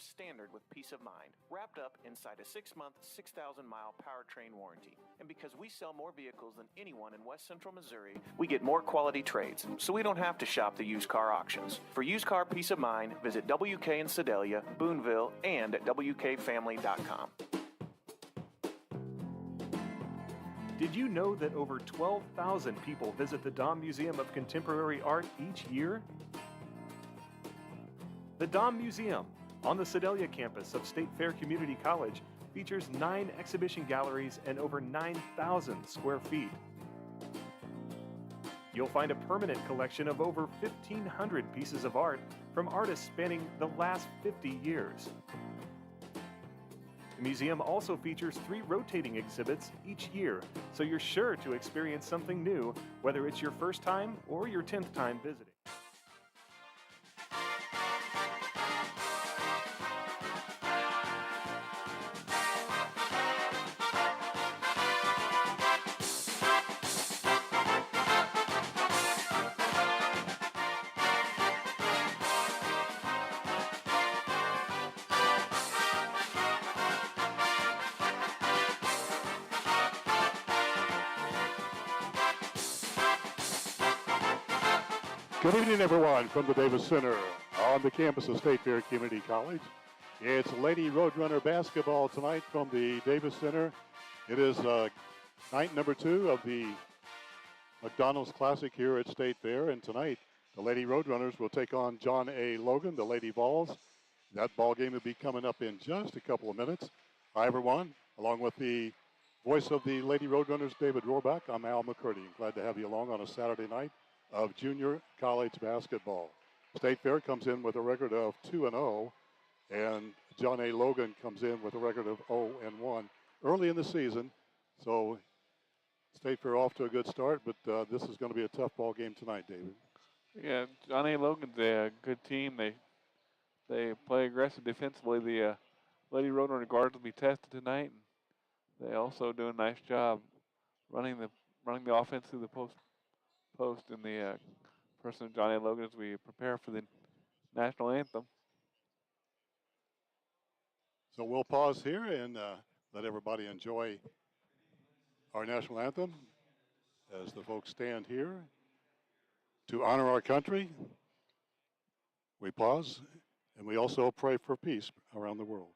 comes standard with peace of mind, wrapped up inside a 6-month, 6,000-mile powertrain warranty. And because we sell more vehicles than anyone in West Central Missouri, we get more quality trades, so we don't have to shop the used car auctions. For used car peace of mind, visit WK in Sedalia, Boonville, and at WKFamily.com. Did you know that over 12,000 people visit the Dahm Museum of Contemporary Art each year? The Dahm Museum, on the Sedalia campus of State Fair Community College, features 9 exhibition galleries and over 9,000 square feet. You'll find a permanent collection of over 1,500 pieces of art from artists spanning the last 50 years. The museum also features 3 rotating exhibits each year, so you're sure to experience something new, whether it's your first time or your 10th time visiting. Good evening, everyone, from the Davis Center on the campus of State Fair Community College. It's Lady Roadrunner basketball tonight from the Davis Center. It is night number 2 of the McDonald's Classic here at State Fair, and tonight the Lady Roadrunners will take on John A. Logan, the Lady Vols. That ball game will be coming up in just a couple of minutes. Hi, everyone. Along with the voice of the Lady Roadrunners, David Rohrbach, I'm Al McCurdy. Glad to have you along on a Saturday night of junior college basketball. State Fair comes in with a record of 2-0, and John A. Logan comes in with a record of 0-1 early in the season. So State Fair off to a good start, but this is going to be a tough ball game tonight, David. Yeah, John A. Logan's a good team. They play aggressive defensively. The Lady Roadrunner guards will be tested tonight, and they also do a nice job running the offense through the post in the person of John A. Logan as we prepare for the national anthem. So we'll pause here and let everybody enjoy our national anthem as the folks stand here to honor our country. We pause and we also pray for peace around the world.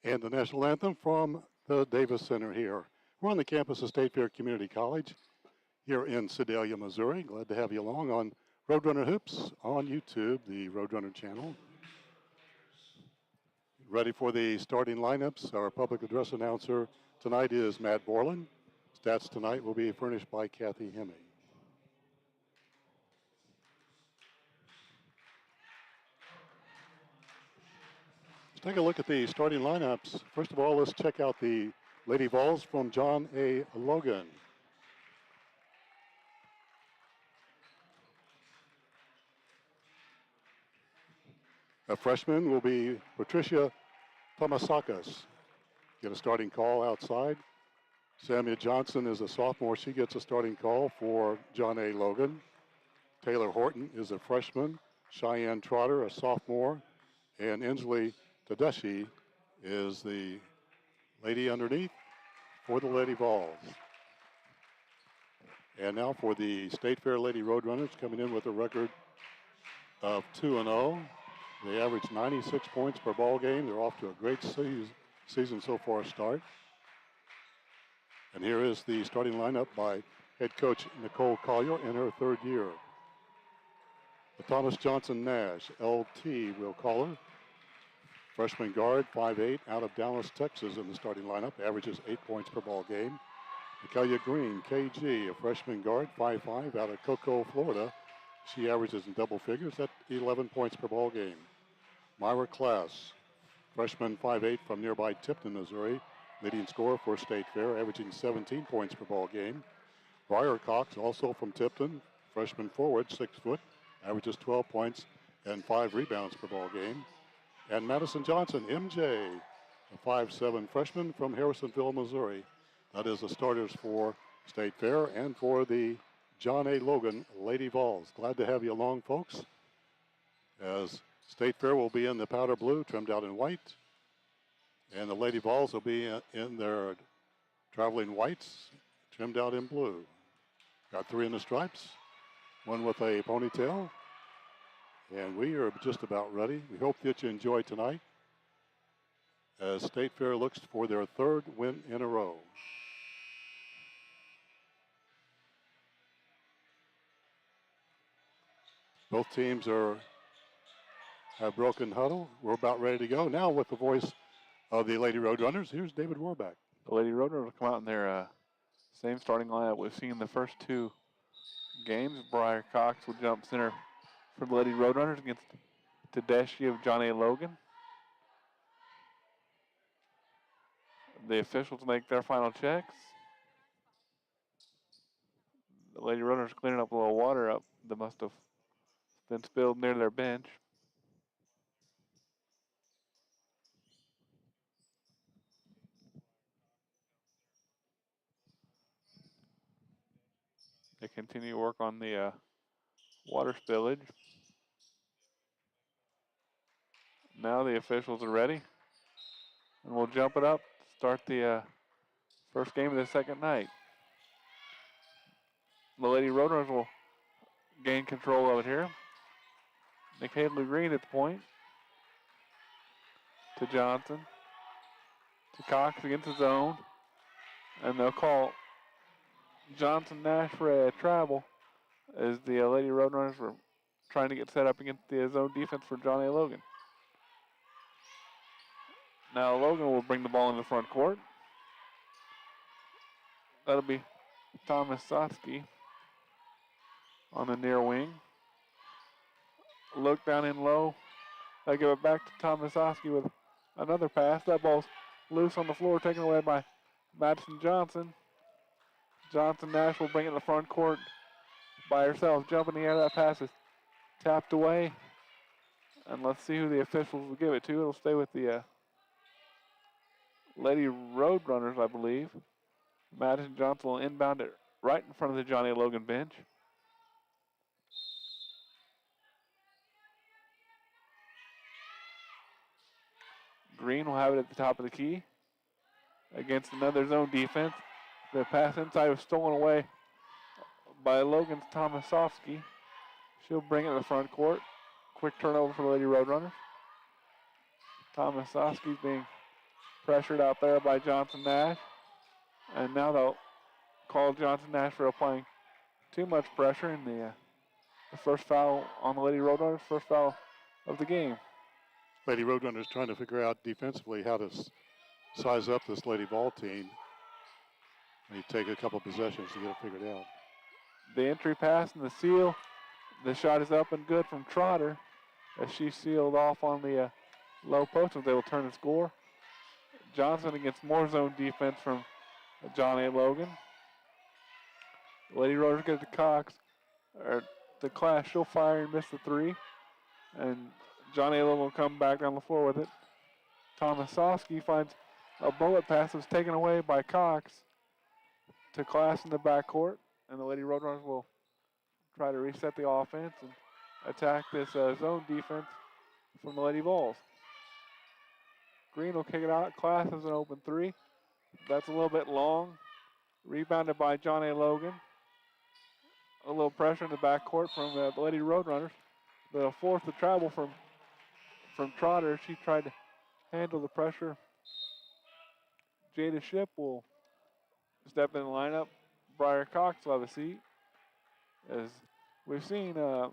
And the national anthem from the Davis Center here. We're on the campus of State Fair Community College here in Sedalia, Missouri. Glad to have you along on Roadrunner Hoops on YouTube, the Roadrunner channel. Ready for the starting lineups. Our public address announcer tonight is Matt Borland. Stats tonight will be furnished by Kathy Hemme. Take a look at the starting lineups. First of all, let's check out the Lady Vols from John A. Logan. A freshman will be Patricia Tomasakis. Get a starting call outside. Samia Johnson is a sophomore. She gets a starting call for John A. Logan. Taylor Horton is a freshman. Cheyenne Trotter, a sophomore. And Inslee Tedeschi is the lady underneath for the Lady Vols. And now for the State Fair Lady Roadrunners, coming in with a record of 2-0. They average 96 points per ball game. They're off to a great season so far start. And here is the starting lineup by head coach Nicole Collier in her third year. The Thomas Johnson Nash, LT, we'll call her. Freshman guard, 5'8", out of Dallas, Texas in the starting lineup, averages 8 points per ball game. Mikaela Green, KG, a freshman guard, 5'5", out of Cocoa, Florida. She averages in double figures at 11 points per ball game. Myra Klass, freshman, 5'8", from nearby Tipton, Missouri, leading scorer for State Fair, averaging 17 points per ball game. Briar Cox, also from Tipton, freshman forward, 6 foot, averages 12 points and 5 rebounds per ball game. And Madison Johnson, MJ, a 5'7" freshman from Harrisonville, Missouri. That is the starters for State Fair and for the John A. Logan Lady Vols. Glad to have you along, folks, as State Fair will be in the powder blue, trimmed out in white. And the Lady Vols will be in their traveling whites, trimmed out in blue. Got 3 in the stripes, 1 with a ponytail. And we are just about ready. We hope that you enjoy tonight as State Fair looks for their 3rd win in a row. Both teams have broken huddle. We're about ready to go. Now with the voice of the Lady Roadrunners, here's David Warback. The Lady Roadrunners will come out in their same starting lineup we've seen in the first 2 games. Briar Cox will jump center for the Lady Roadrunners against Tedeschi of John A. Logan. The officials make their final checks. The Lady Roadrunners cleaning up a little water up that must have been spilled near their bench. They continue to work on the water spillage. Now the officials are ready. And we'll jump it up, start the first game of the second night. The Lady Roadrunners will gain control of it here. Mikaela Green at the point. To Johnson. To Cox against the zone. And they'll call Johnson Nash for a travel as the Lady Roadrunners were trying to get set up against the zone defense for John A. Logan. Now Logan will bring the ball in the front court. That'll be Thomas Sotsky on the near wing. Look down in low. They give it back to Thomas Sotsky with another pass. That ball's loose on the floor, taken away by Madison Johnson. Johnson Nash will bring it in the front court by herself. Jump in the air. That pass is tapped away. And let's see who the officials will give it to. It'll stay with the Lady Roadrunners, I believe. Madison Johnson will inbound it right in front of the John A. Logan bench. Green will have it at the top of the key against another zone defense. The pass inside was stolen away by Logan's Tomasovsky. She'll bring it to the front court. Quick turnover for the Lady Roadrunners. Tomasovsky's being pressured out there by Johnson Nash. And now they'll call Johnson Nash for applying too much pressure in the first foul on the Lady Roadrunners, first foul of the game. Lady Roadrunners trying to figure out defensively how to size up this Lady Vol team. And you take a couple possessions to get it figured out. The entry pass and the seal. The shot is up and good from Trotter as she sealed off on the low post as they will turn and score. Johnson against more zone defense from John A. Logan. Lady Roadrunners get it to Cox. Or to Clash, she'll fire and miss the 3. And John A. Logan will come back down the floor with it. Tomasowski finds a bullet pass that's taken away by Cox. to Class in the backcourt, and the Lady Roadrunners will try to reset the offense and attack this zone defense from the Lady Vols. Green will kick it out. Class has an open three. That's a little bit long. Rebounded by John A. Logan. A little pressure in the backcourt from the Lady Roadrunners. They'll force the travel from Trotter. She tried to handle the pressure. Jada Ship will step in the lineup. Briar Cox will have a seat. As we've seen, the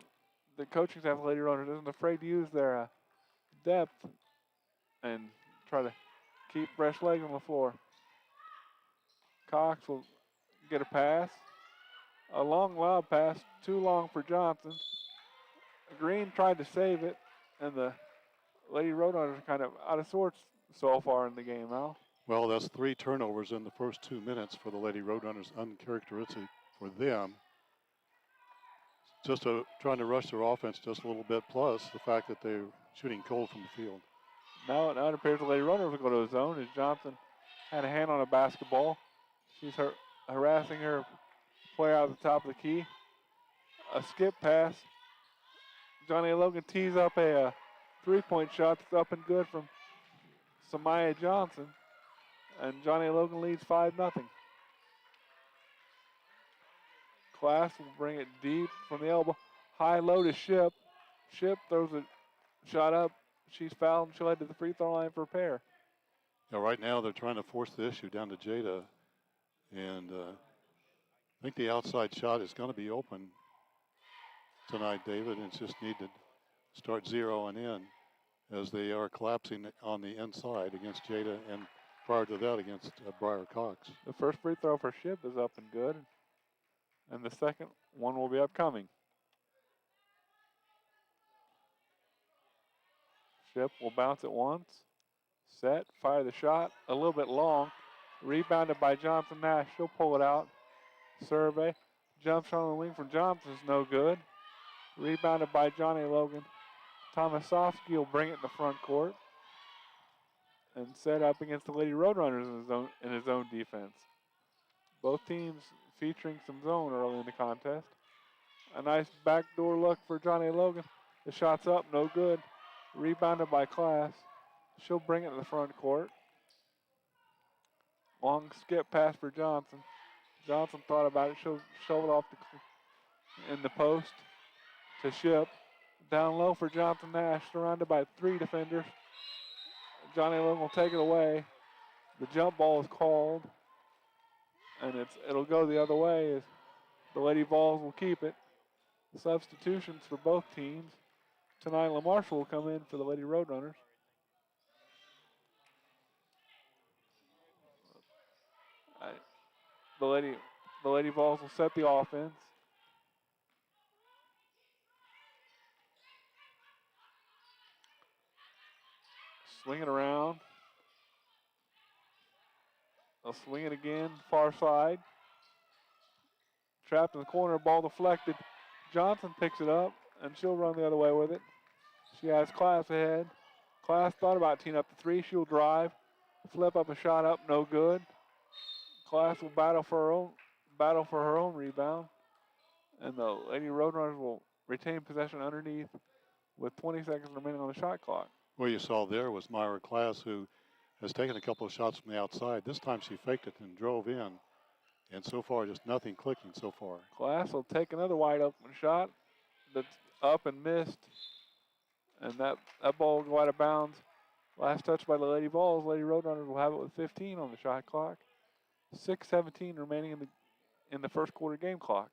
coaching staff of Lady Roadrunners isn't afraid to use their depth and try to keep fresh legs on the floor. Cox will get a pass. A long lob pass, too long for Johnson. Green tried to save it, and the Lady Roadrunners are kind of out of sorts so far in the game now. Well, that's 3 turnovers in the first 2 minutes for the Lady Roadrunners, uncharacteristic for them. Just trying to rush their offense just a little bit, plus the fact that they're shooting cold from the field. Now it appears the Lady Roadrunners will go to a zone as Johnson had a hand on a basketball. She's harassing her player out of the top of the key. A skip pass. Johnny Logan tees up a three-point shot that's up and good from Samaya Johnson. And Johnny Logan leads 5-0. Class will bring it deep from the elbow. High low to Ship. Ship throws a shot up. She's fouled and she'll head to the free throw line for a pair. Now, right now they're trying to force the issue down to Jada. And I think the outside shot is going to be open tonight, David, and it's just need to start zeroing in as they are collapsing on the inside against Jada and prior to that against Briar Cox. The first free throw for Ship is up and good, and the second one will be upcoming. Ship will bounce it once, set, fire the shot, a little bit long, rebounded by Johnson Nash. She'll pull it out. Survey, jump shot on the wing from Johnson is no good. Rebounded by Johnny Logan. Tomasowski will bring it in the front court and set up against the Lady Roadrunners in his own defense. Both teams featuring some zone early in the contest. A nice backdoor look for Johnny Logan. The shot's up, no good. Rebounded by Class. She'll bring it to the front court. Long skip pass for Johnson. Johnson thought about it. She'll shove it off in the post to Ship. Down low for Johnson Nash, surrounded by 3 defenders. Johnny Logan will take it away. The jump ball is called, and it'll go the other way as the Lady Vols will keep it. Substitutions for both teams. Tonight, LaMarshall will come in for the Lady Roadrunners. The Lady Vols will set the offense. Swing it around. They'll swing it again, far side. Trapped in the corner, ball deflected. Johnson picks it up, and she'll run the other way with it. She has Class ahead. Class thought about teeing up the 3. She'll drive, flip up a shot up, no good. Class will battle for her own rebound, and the Lady Roadrunners will retain possession underneath with 20 seconds remaining on the shot clock. What you saw there was Myra Class, who has taken a couple of shots from the outside. This time she faked it and drove in, and so far just nothing clicking so far. Class will take another wide open shot that's up and missed, and that ball will go out of bounds. Last touch by the Lady Vols. Lady Roadrunners will have it with 15 on the shot clock. 6:17 remaining in the first quarter game clock.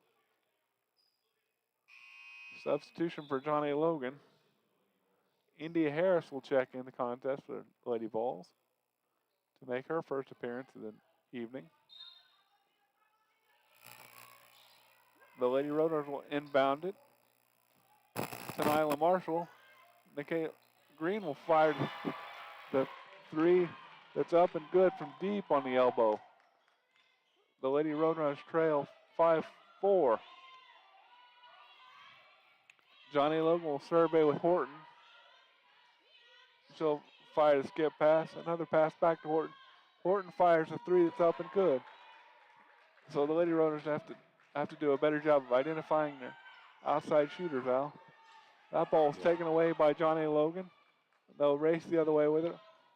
Substitution for John A. Logan. India Harris will check in the contest for the Lady Vols to make her first appearance of the evening. The Lady Roadrunners will inbound it to Nyla Marshall. Nikkei Green will fire the 3 that's up and good from deep on the elbow. The Lady Roadrunners trail 5-4. Johnny Logan will survey with Horton. She'll fire the skip pass. Another pass back to Horton. Horton fires a 3 that's up and good. So the Lady Roadrunners have to do a better job of identifying their outside shooters, Al. That ball was taken away by John A. Logan. They'll race the other way with it.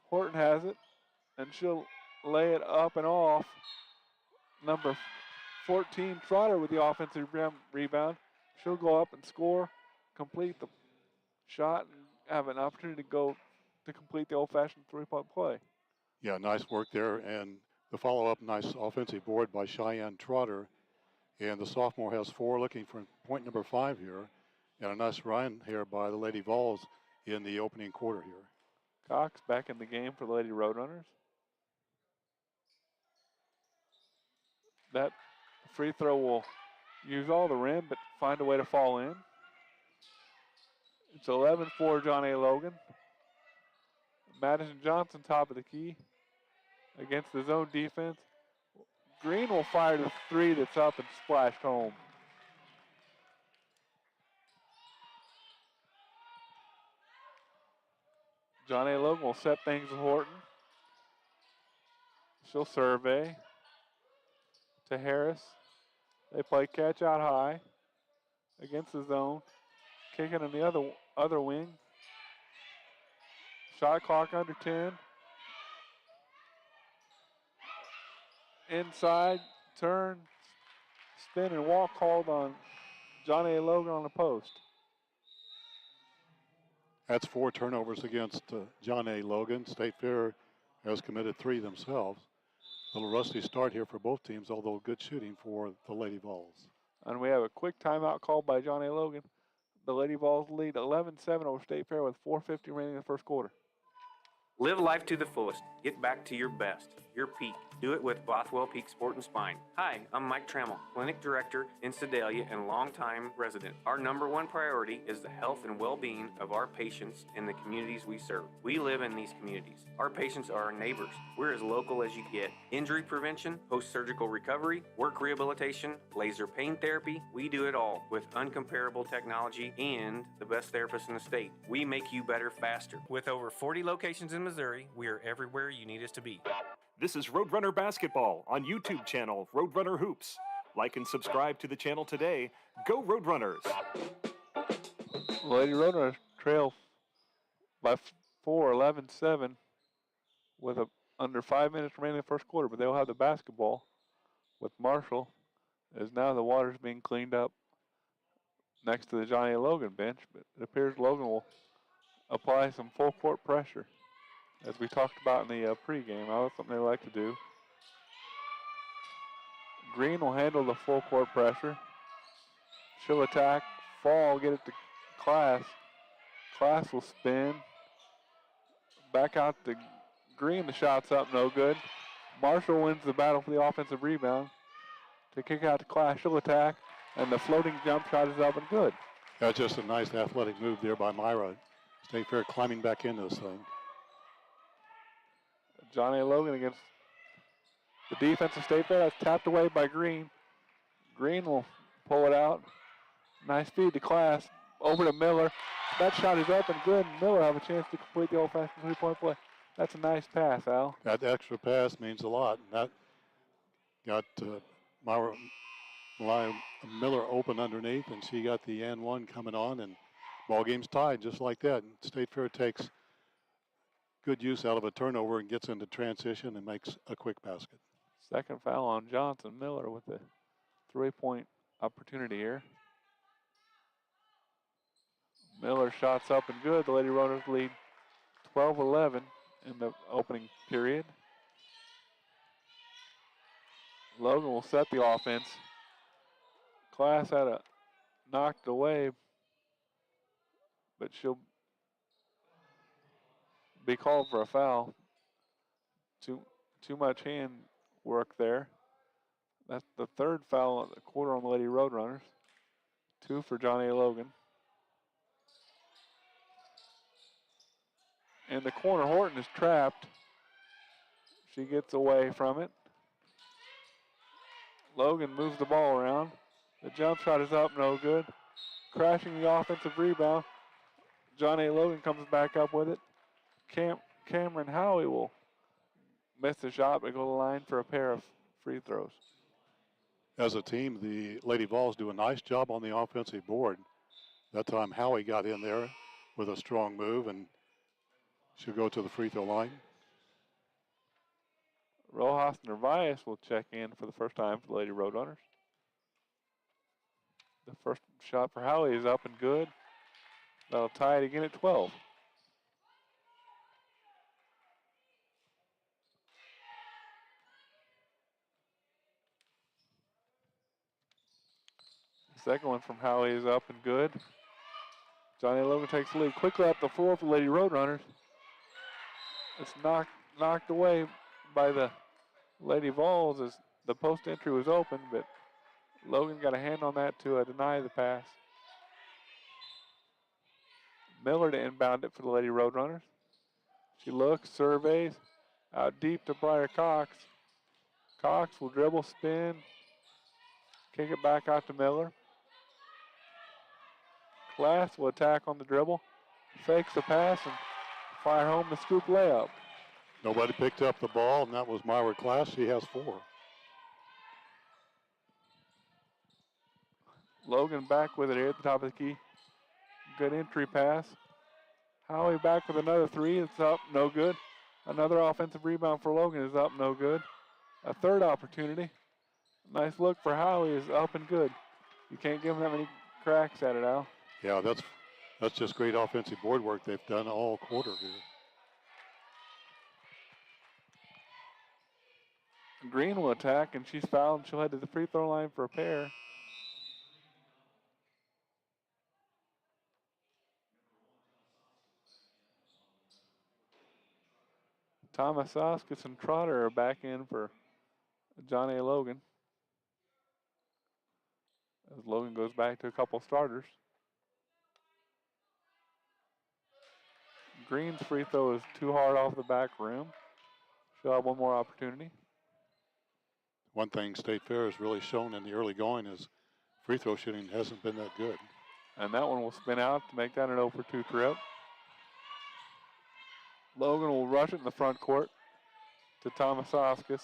Horton has it, and she'll lay it up and off. Number 14, Trotter, with the offensive rebound. She'll go up and score, complete the shot, and have an opportunity to go to complete the old-fashioned three-point play. Yeah, nice work there. And the follow-up, nice offensive board by Cheyenne Trotter. And the sophomore has 4, looking for point number 5 here. And a nice run here by the Lady Vols in the opening quarter here. Cox back in the game for the Lady Roadrunners. That free throw will use all the rim, but find a way to fall in. It's 11-4 John A. Logan. Madison Johnson, top of the key, against the zone defense. Green will fire the 3 that's up and splashed home. John A. Logan will set things with Horton. She'll survey to Harris. They play catch out high against the zone. Kicking in the other wing. Shot clock under 10. Inside, turn, spin, and walk called on John A. Logan on the post. That's 4 turnovers against John A. Logan. State Fair has committed 3 themselves. A little rusty start here for both teams, although good shooting for the Lady Vols. And we have a quick timeout called by John A. Logan. The Lady Vols lead 11-7 over State Fair with 4:50 remaining in the first quarter. Live life to the fullest. Get back to your best, your peak. Do it with Bothwell Peak Sport and Spine. Hi, I'm Mike Trammell, Clinic Director in Sedalia and longtime resident. Our number one priority is the health and well-being of our patients in the communities we serve. We live in these communities. Our patients are our neighbors. We're as local as you get. Injury prevention, post-surgical recovery, work rehabilitation, laser pain therapy. We do it all with uncomparable technology and the best therapists in the state. We make you better faster. With over 40 locations in Missouri, we are everywhere you need us to be. This is Roadrunner Basketball on YouTube channel Roadrunner Hoops. Like and subscribe to the channel today. Go Roadrunners! Lady Roadrunners trail by 4, 11-7 with under 5 minutes remaining in the first quarter, but they'll have the basketball with Marshall as now the water's being cleaned up next to the Johnny Logan bench, but it appears Logan will apply some full court pressure. As we talked about in the pregame, that's something they like to do. Green will handle the full court pressure. She'll attack, fall, get it to Class. Class will spin. Back out to Green, the shot's up, no good. Marshall wins the battle for the offensive rebound. To kick out to Class, she'll attack, and the floating jump shot is up and good. That's just a nice athletic move there by Myra. State Fair climbing back into this thing. John A. Logan against the defense of State Fair. That's tapped away by Green. Green will pull it out. Nice feed to Class. Over to Miller. That shot is up and good. Miller have a chance to complete the old-fashioned three-point play. That's a nice pass, Al. That extra pass means a lot. And that got Myra Miller open underneath, and she got the and one coming on, and ball game's tied just like that. And State Fair takes good use out of a turnover and gets into transition and makes a quick basket. Second foul on Johnson. Miller with the three-point opportunity here. Miller shots up and good. The Lady Roadrunners lead 12-11 in the opening period. Logan will set the offense. Class had a knocked away, but she'll be called for a foul. Too much hand work there. That's the third foul of the quarter on the Lady Roadrunners. 2 for John A. Logan. In the corner, Horton is trapped. She gets away from it. Logan moves the ball around. The jump shot is up, no good. Crashing the offensive rebound. John A. Logan comes back up with it. Cameron Howie will miss the shot, but go to the line for a pair of free throws. as a team, the Lady Vols do a nice job on the offensive board. That time Howie got in there with a strong move, and she'll go to the free throw line. Rojas Narvaez will check in for the first time for the Lady Roadrunners. The first shot for Howie is up and good. That'll tie it again at 12. The second one from Howie is up and good. Johnny Logan takes the lead quickly up the floor for the Lady Roadrunners. It's knocked away by the Lady Vols as the post entry was open, but Logan got a hand on that to deny the pass. Miller to inbound it for the Lady Roadrunners. She looks, surveys, out deep to Briar Cox. Cox will dribble, spin, kick it back out to Miller. Class will attack on the dribble, fakes the pass, and fire home the scoop layup. Nobody picked up the ball, and that was Myra Class. She has 4. Logan back with it here at the top of the key. Good entry pass. Howie back with another 3. It's up, no good. Another offensive rebound for Logan is up, no good. A third opportunity. Nice look for Howie is up and good. You can't give him that many cracks at it, Al. Yeah, that's just great offensive board work they've done all quarter here. Green will attack, and she's fouled, and she'll head to the free throw line for a pair. Thomas Oskus and Trotter are back in for John A. Logan. As Logan goes back to a couple starters. Green's free throw is too hard off the back rim. She'll have one more opportunity. One thing State Fair has really shown in the early going is free throw shooting hasn't been that good. And that one will spin out to make that an 0 for 2 trip. Logan will rush it in the front court to Thomas Oskus.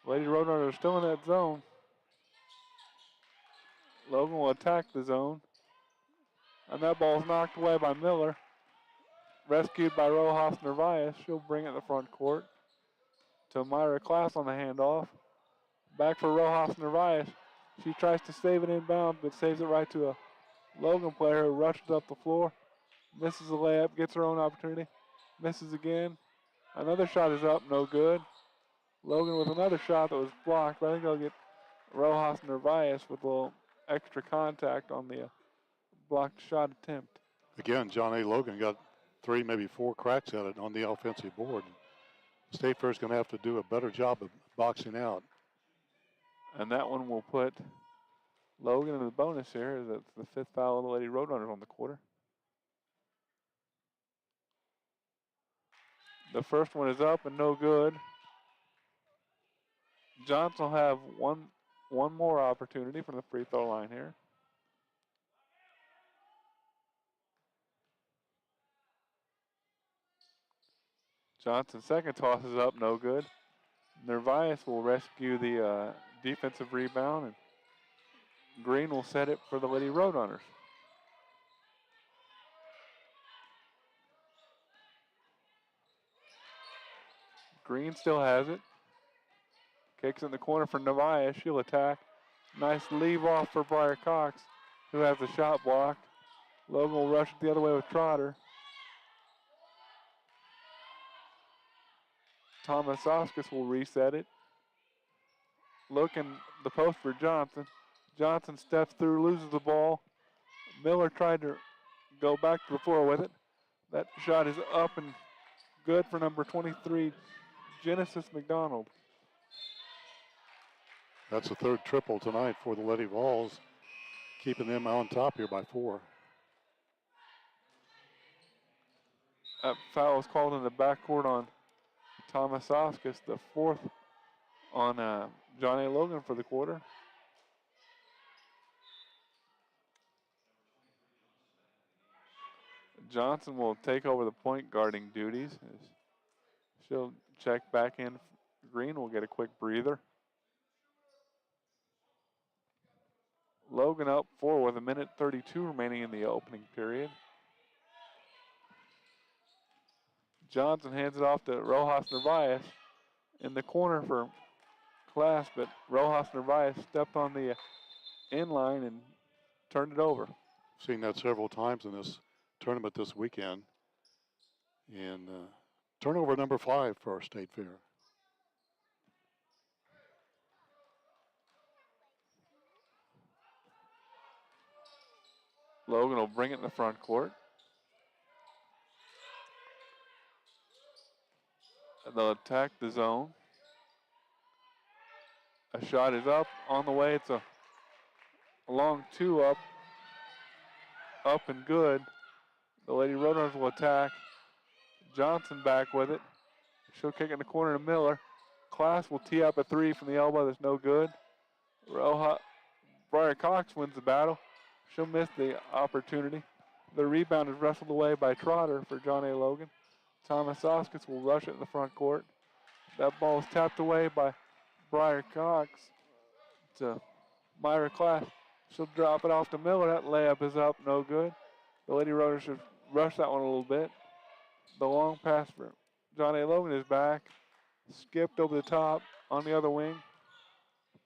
Lady Roadrunners are still in that zone. Logan will attack the zone. And that ball's knocked away by Miller. Rescued by Rojas Narvaez. She'll bring it in the front court to Myra Class on the handoff. Back for Rojas Narvaez. She tries to save it inbound, but saves it right to a Logan player who rushes up the floor. Misses the layup, gets her own opportunity. Misses again. Another shot is up, no good. Logan with another shot that was blocked, but I think they'll get Rojas Narvaez with a little extra contact on the blocked shot attempt. Again, John A. Logan got 3, maybe 4 cracks at it on the offensive board. State Fair's going to have to do a better job of boxing out. And that one will put Logan in the bonus here. That's the 5th foul of the Lady Roadrunners on the quarter. The first one is up and no good. Johnson will have one more opportunity from the free throw line here. Johnson's second toss is up, no good. Narvaez will rescue the defensive rebound, and Green will set it for the Lady Roadrunners. Green still has it. Kicks in the corner for Narvaez. She'll attack. Nice leave off for Briar Cox, who has the shot blocked. Logan will rush it the other way with Trotter. Thomas Oskus will reset it. Looking the post for Johnson. Johnson steps through, loses the ball. Miller tried to go back to the floor with it. That shot is up and good for number 23, Genesis McDonald. That's the 3rd triple tonight for the Lady Vols, keeping them on top here by 4. That foul was called in the backcourt on Thomas Oskus, the 4th on John A. Logan for the quarter. Johnson will take over the point guarding duties. She'll check back in. Green will get a quick breather. Logan up 4 with 1:32 remaining in the opening period. Johnson hands it off to Rojas Narvaez in the corner for Class, but Rojas Narvaez stepped on the end line and turned it over. Seen that several times in this tournament this weekend. And turnover number 5 for our State Fair. Logan will bring it in the front court. And they'll attack the zone. A shot is up on the way. It's a long 2 up and good. The Lady Roadrunners will attack. Johnson back with it. She'll kick it in the corner to Miller. Class will tee up a 3 from the elbow. That's no good. Briar Cox wins the battle. She'll miss the opportunity. The rebound is wrestled away by Trotter for John A. Logan. Thomas Oskis will rush it in the front court. That ball is tapped away by Briar Cox to Myra Class. She'll drop it off to Miller. That layup is up, no good. The Lady Roadrunners should rush that one a little bit. The long pass for John A. Logan is back. Skipped over the top on the other wing.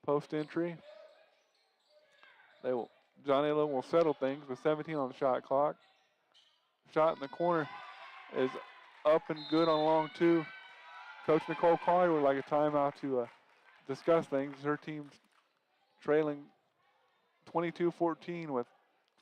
Post entry. John A. Logan will settle things with 17 on the shot clock. Shot in the corner is up and good on long 2. Coach Nicole Collier would like a timeout to discuss things. Her team's trailing 22-14 with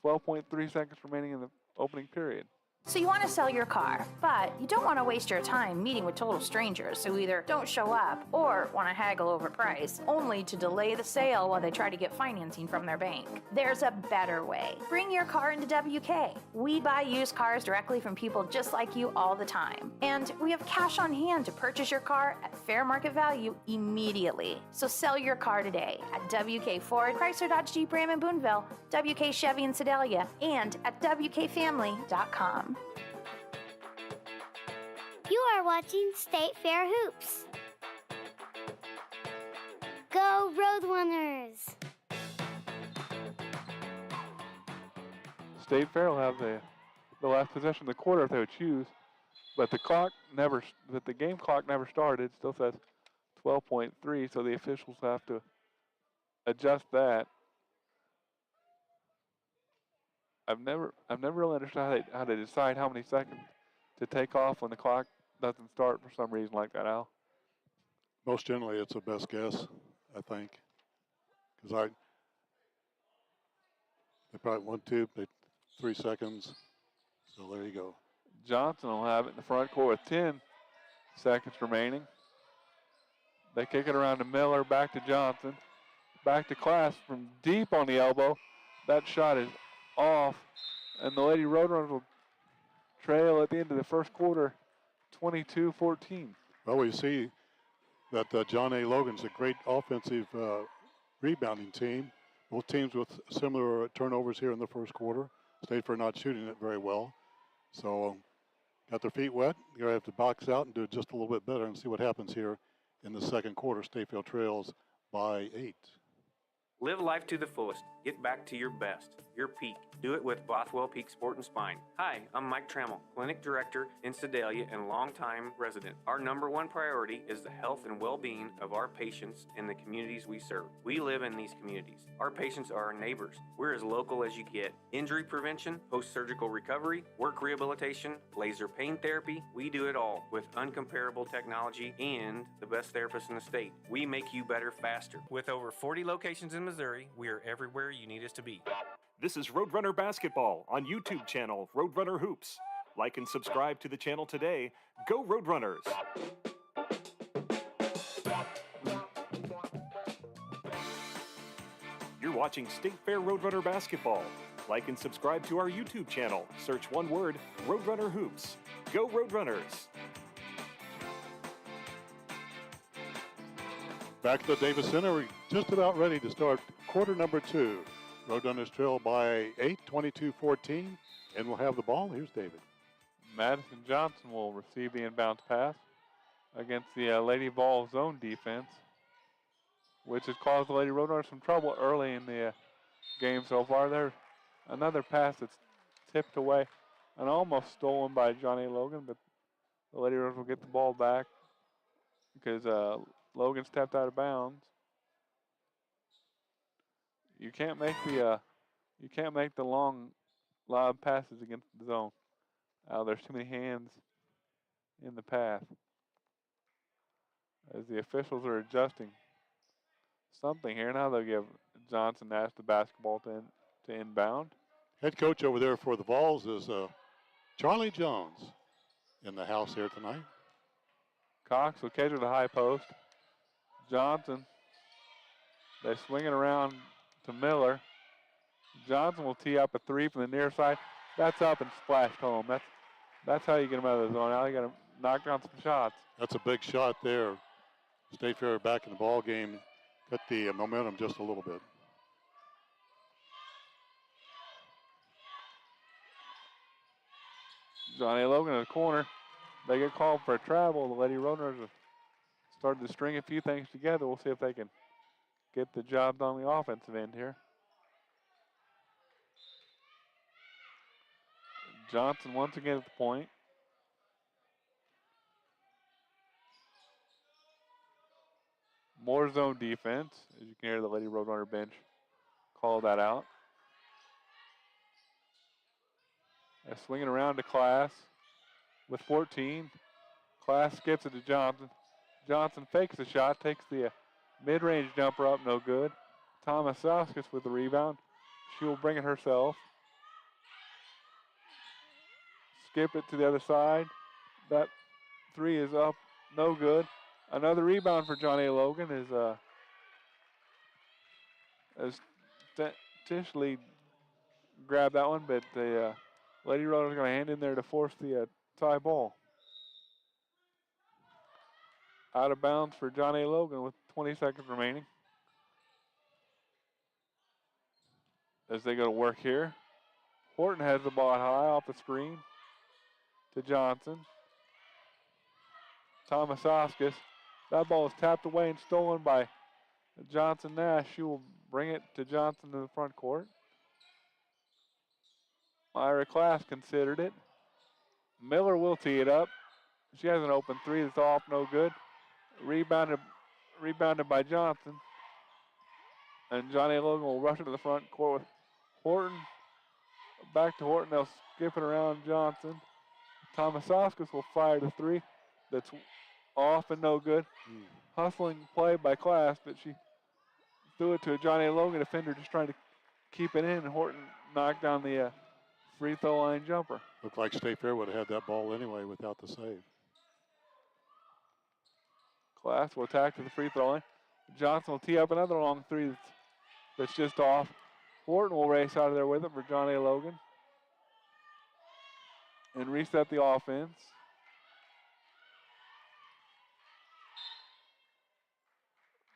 12.3 seconds remaining in the opening period. So you want to sell your car, but you don't want to waste your time meeting with total strangers who either don't show up or want to haggle over price, only to delay the sale while they try to get financing from their bank. There's a better way. Bring your car into WK. We buy used cars directly from people just like you all the time. And we have cash on hand to purchase your car at fair market value immediately. So sell your car today at WK Ford, Chrysler Dodge Jeep Ram in Boonville, WK Chevy in Sedalia, and at WKFamily.com. You are watching State Fair Hoops. Go Roadrunners! State Fair will have the last possession of the quarter if they would choose, but the game clock never started. It still says 12.3, so the officials have to adjust that. I've never really understood how they decide how many seconds to take off when the clock doesn't start for some reason like that, Al. Most generally, it's a best guess, I think. Because they probably 1, 2, 3 seconds. So there you go. Johnson will have it in the front court with 10 seconds remaining. They kick it around to Miller, back to Johnson, back to Class from deep on the elbow. That shot is off, and the Lady Roadrunners will trail at the end of the first quarter, 22-14. Well, we see that John A. Logan's a great offensive rebounding team. Both teams with similar turnovers here in the first quarter. State Fair not shooting it very well. So got their feet wet. You're going to have to box out and do it just a little bit better and see what happens here in the second quarter. State Fair trails by 8. Live life to the fullest. Get back to your best, your peak. Do it with Bothwell Peak Sport and Spine. Hi, I'm Mike Trammell, Clinic Director in Sedalia and longtime resident. Our number one priority is the health and well-being of our patients and the communities we serve. We live in these communities. Our patients are our neighbors. We're as local as you get. Injury prevention, post-surgical recovery, work rehabilitation, laser pain therapy. We do it all with uncomparable technology and the best therapists in the state. We make you better faster. With over 40 locations in Missouri, we are everywhere you need us to be. This is Roadrunner Basketball on YouTube channel Roadrunner Hoops. Like and subscribe to the channel today. Go Roadrunners! You're watching State Fair Roadrunner Basketball. Like and subscribe to our YouTube channel. Search one word, Roadrunner Hoops. Go Roadrunners! Back to the Davis Center. We're just about ready to start quarter number 2. Roadrunners trail by 8, 22-14, and we'll have the ball. Here's David. Madison Johnson will receive the inbounds pass against the Lady Ball zone defense, which has caused the Lady Roadrunners some trouble early in the game so far. There, another pass that's tipped away and almost stolen by Johnny Logan, but the Lady Rose will get the ball back because Logan stepped out of bounds. You can't make the long lob passes against the zone. There's too many hands in the path. As the officials are adjusting something here, now they'll give Johnson Nash the basketball to inbound. Head coach over there for the Vols is Charlie Jones in the house here tonight. Cox will catch it to the high post. Johnson, they swing it around to Miller. Johnson will tee up a three from the near side. That's up and splashed home. That's how you get him out of the zone. Now you got to knock down some shots. That's a big shot there. State Fair back in the ball game. Cut the momentum just a little bit. Johnny Logan in the corner. They get called for a travel. The Lady Roadrunners have started to string a few things together. We'll see if they can get the job done on the offensive end here. Johnson once again at the point. More zone defense. As you can hear, the Lady Roadrunner bench call that out. They're swinging around to Class with 14. Class skips it to Johnson. Johnson fakes the shot, takes the mid-range jumper up, no good. Thomas Sauskas with the rebound. She will bring it herself. Skip it to the other side. That three is up, no good. Another rebound for Johnny Logan as Tishley grabbed that one, but the Lady Roadrunners are going to hand in there to force the tie ball. Out of bounds for Johnny Logan with 20 seconds remaining. As they go to work here. Horton has the ball high off the screen to Johnson. Thomas Oskus. That ball is tapped away and stolen by Johnson Nash. She will bring it to Johnson in the front court. Myra Class considered it. Miller will tee it up. She has an open three that's off, no good. Rebounded by Johnson. And Johnny Logan will rush it to the front court with Horton. Back to Horton. They'll skip it around Johnson. Thomas Oskus will fire the three. That's off and no good. Hustling play by Class, but she threw it to a Johnny Logan defender just trying to keep it in. And Horton knocked down the free throw line jumper. Looked like State Fair would have had that ball anyway without the save. Class will attack to the free throw line. Johnson will tee up another long three that's just off. Horton will race out of there with it for Johnny Logan and reset the offense.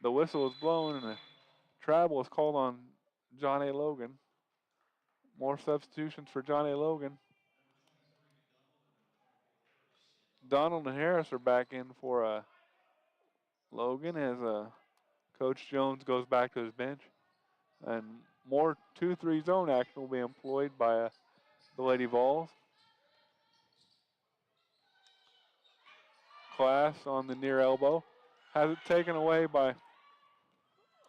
The whistle is blown and a travel is called on Johnny Logan. More substitutions for Johnny Logan. Donald and Harris are back in for Logan as Coach Jones goes back to his bench. And more 2-3 zone action will be employed by the Lady Vols. Class on the near elbow. Has it taken away by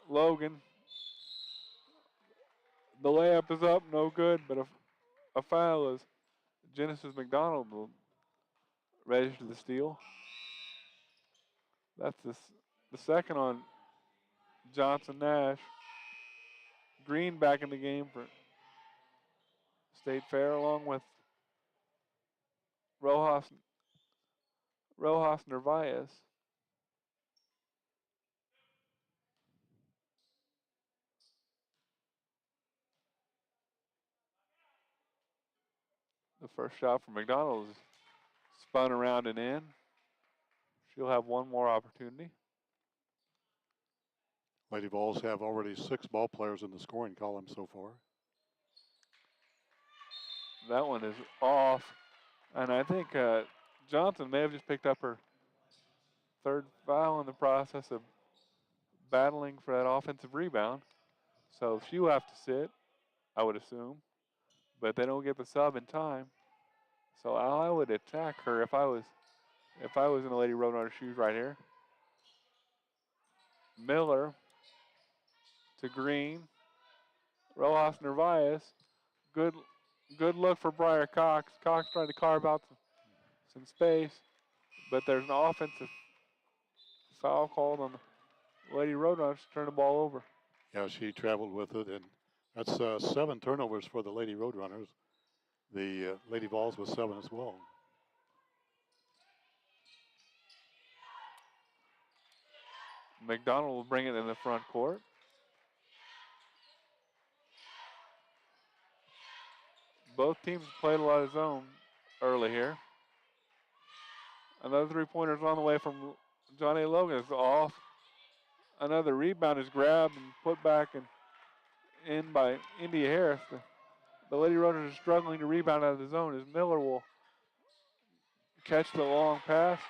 Logan. The layup is up, no good, but a foul is Genesis McDonald will register the steal. That's the second on Johnson Nash. Green back in the game for State Fair along with Rojas Narvaez. The first shot from McDonald is spun around and in. She'll have one more opportunity. Lady Vols have already 6 ball players in the scoring column so far. That one is off. And I think Johnson may have just picked up her third foul in the process of battling for that offensive rebound. So she will have to sit, I would assume. But they don't get the sub in time. So I would attack her if I was in the Lady Roadrunner shoes right here. Miller to Green. Rojas Narvaez. Good look for Briar Cox. Cox trying to carve out some space, but there's an offensive foul called on the Lady Roadrunners to turn the ball over. Yeah, she traveled with it, and that's 7 turnovers for the Lady Roadrunners. The Lady Vols with 7 as well. McDonald will bring it in the front court. Both teams played a lot of zone early here. Another three-pointer is on the way from Johnny Logan. Is off. Another rebound is grabbed and put back in by India Harris. The Lady Roadrunners are struggling to rebound out of the zone as Miller will catch the long pass,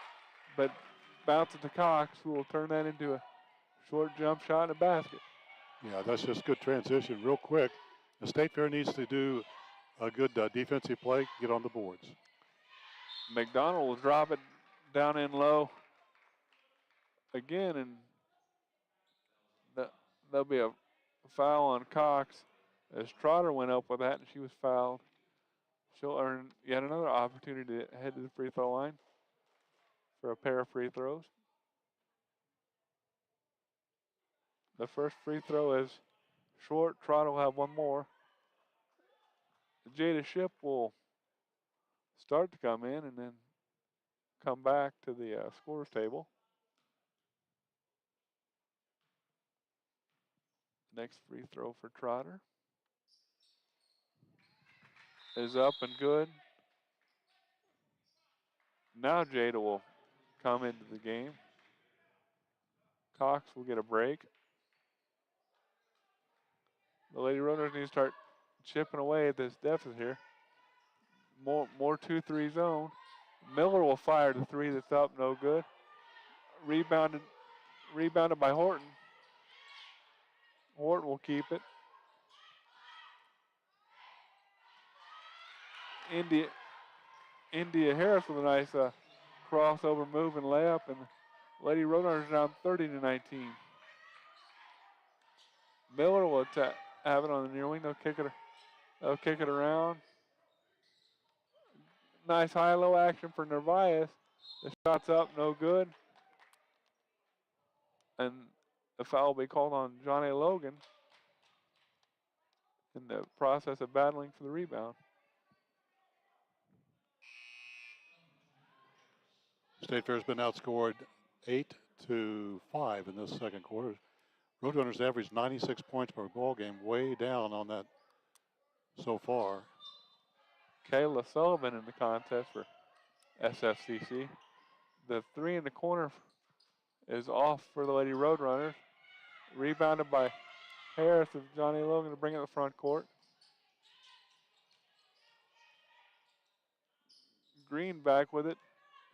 but bounce it to Cox, who will turn that into a short jump shot and a basket. Yeah, that's just good transition real quick. The State Fair needs to do a good defensive play, get on the boards. McDonald will drop it down in low again, and there'll be a foul on Cox as Trotter went up with that, and she was fouled. She'll earn yet another opportunity to head to the free throw line for a pair of free throws. The first free throw is short. Trotter will have one more. Jada Ship will start to come in and then come back to the scorer's table. Next free throw for Trotter is up and good. Now Jada will come into the game. Cox will get a break. The Lady Roadrunners need to start chipping away at this deficit here. More 2-3 zone. Miller will fire the three that's up, no good. Rebounded by Horton. Horton will keep it. India Harris with a nice crossover move and layup, and Lady Roadrunners down 30-19. Miller will have it on the near wing. They'll kick it around. Nice high-low action for Narvaez. The shot's up, no good. And the foul will be called on Johnny Logan in the process of battling for the rebound. State Fair's been outscored 8-5 in this second quarter. Roadrunners averaged 96 points per ball game, way down on that so far. Kayla Sullivan in the contest for SFCC. The three in the corner is off for the Lady Roadrunners. Rebounded by Harris of Johnny Logan to bring it to the front court. Green back with it.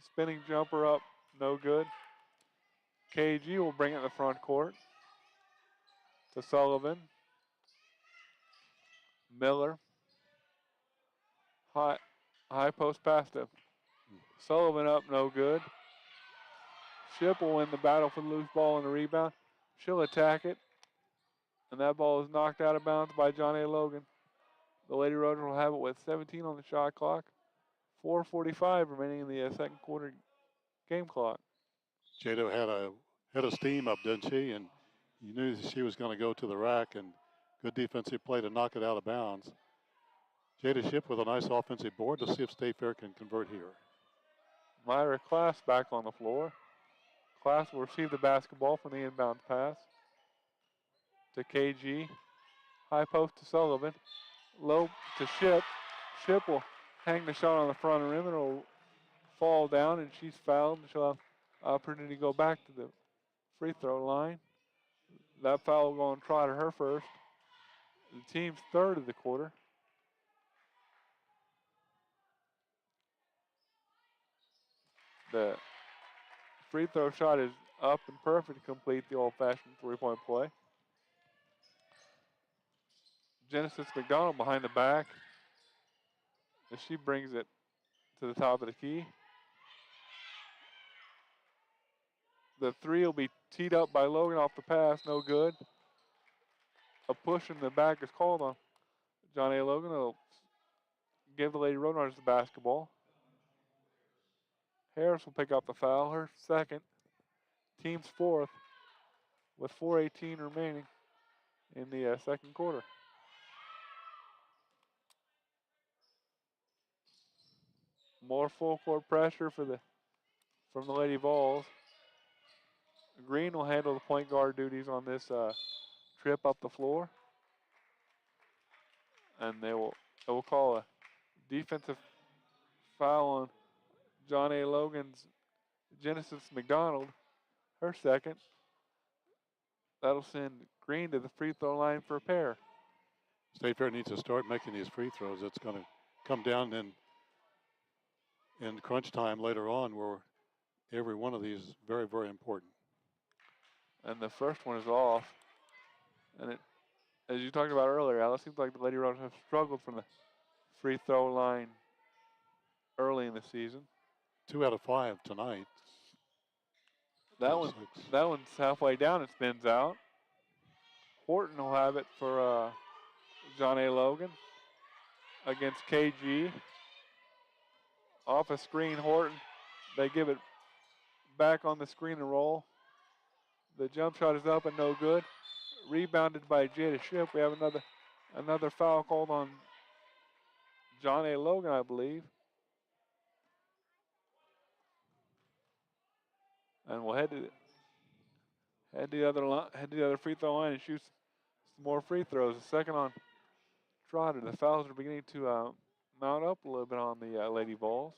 Spinning jumper up, no good. KG will bring it to the front court to Sullivan. Miller. High post pass to Sullivan up, no good. Ship will win the battle for the loose ball and the rebound. She'll attack it. And that ball is knocked out of bounds by Johnny Logan. The Lady Roadrunners will have it with 17 on the shot clock. 4:45 remaining in the second quarter game clock. Jada had a steam up, didn't she? And you knew she was going to go to the rack, and good defensive play to knock it out of bounds. Jada Ship with a nice offensive board to see if State Fair can convert here. Myra Class back on the floor. Class will receive the basketball from the inbound pass to KG. High post to Sullivan. Low to Ship. Ship will hang the shot on the front rim and it'll fall down, and she's fouled. She'll have opportunity to go back to the free throw line. That foul will go on Trotter, her first. The team's third of the quarter. The free throw shot is up and perfect to complete the old-fashioned three-point play. Genesis McDonald behind the back. As she brings it to the top of the key. The three will be teed up by Logan off the pass, no good. A push in the back is called on John A. Logan. Will give the Lady Roadrunners the basketball. Harris will pick up the foul, her second. Team's fourth with 4:18 remaining in the second quarter. More full court pressure from the Lady Vols. Green will handle the point guard duties on this trip up the floor. And they will call a defensive foul on John A. Logan's Genesis McDonald, her second. That'll send Green to the free throw line for a pair. State Fair needs to start making these free throws. It's going to come down in crunch time later on, where every one of these is very, very important. And the first one is off. And it, as you talked about earlier, Al, it seems like the Lady Roadrunners have struggled from the free throw line early in the season. 2 out of 5 tonight. That one's halfway down and spins out. Horton will have it for John A. Logan against KG. Off a screen, Horton. They give it back on the screen and roll. The jump shot is up and no good. Rebounded by Jada Shipp. We have another foul called on John A. Logan, I believe. And we'll head to the other free throw line and shoot some more free throws. The second on Trotter. The fouls are beginning to mount up a little bit on the Lady Vols.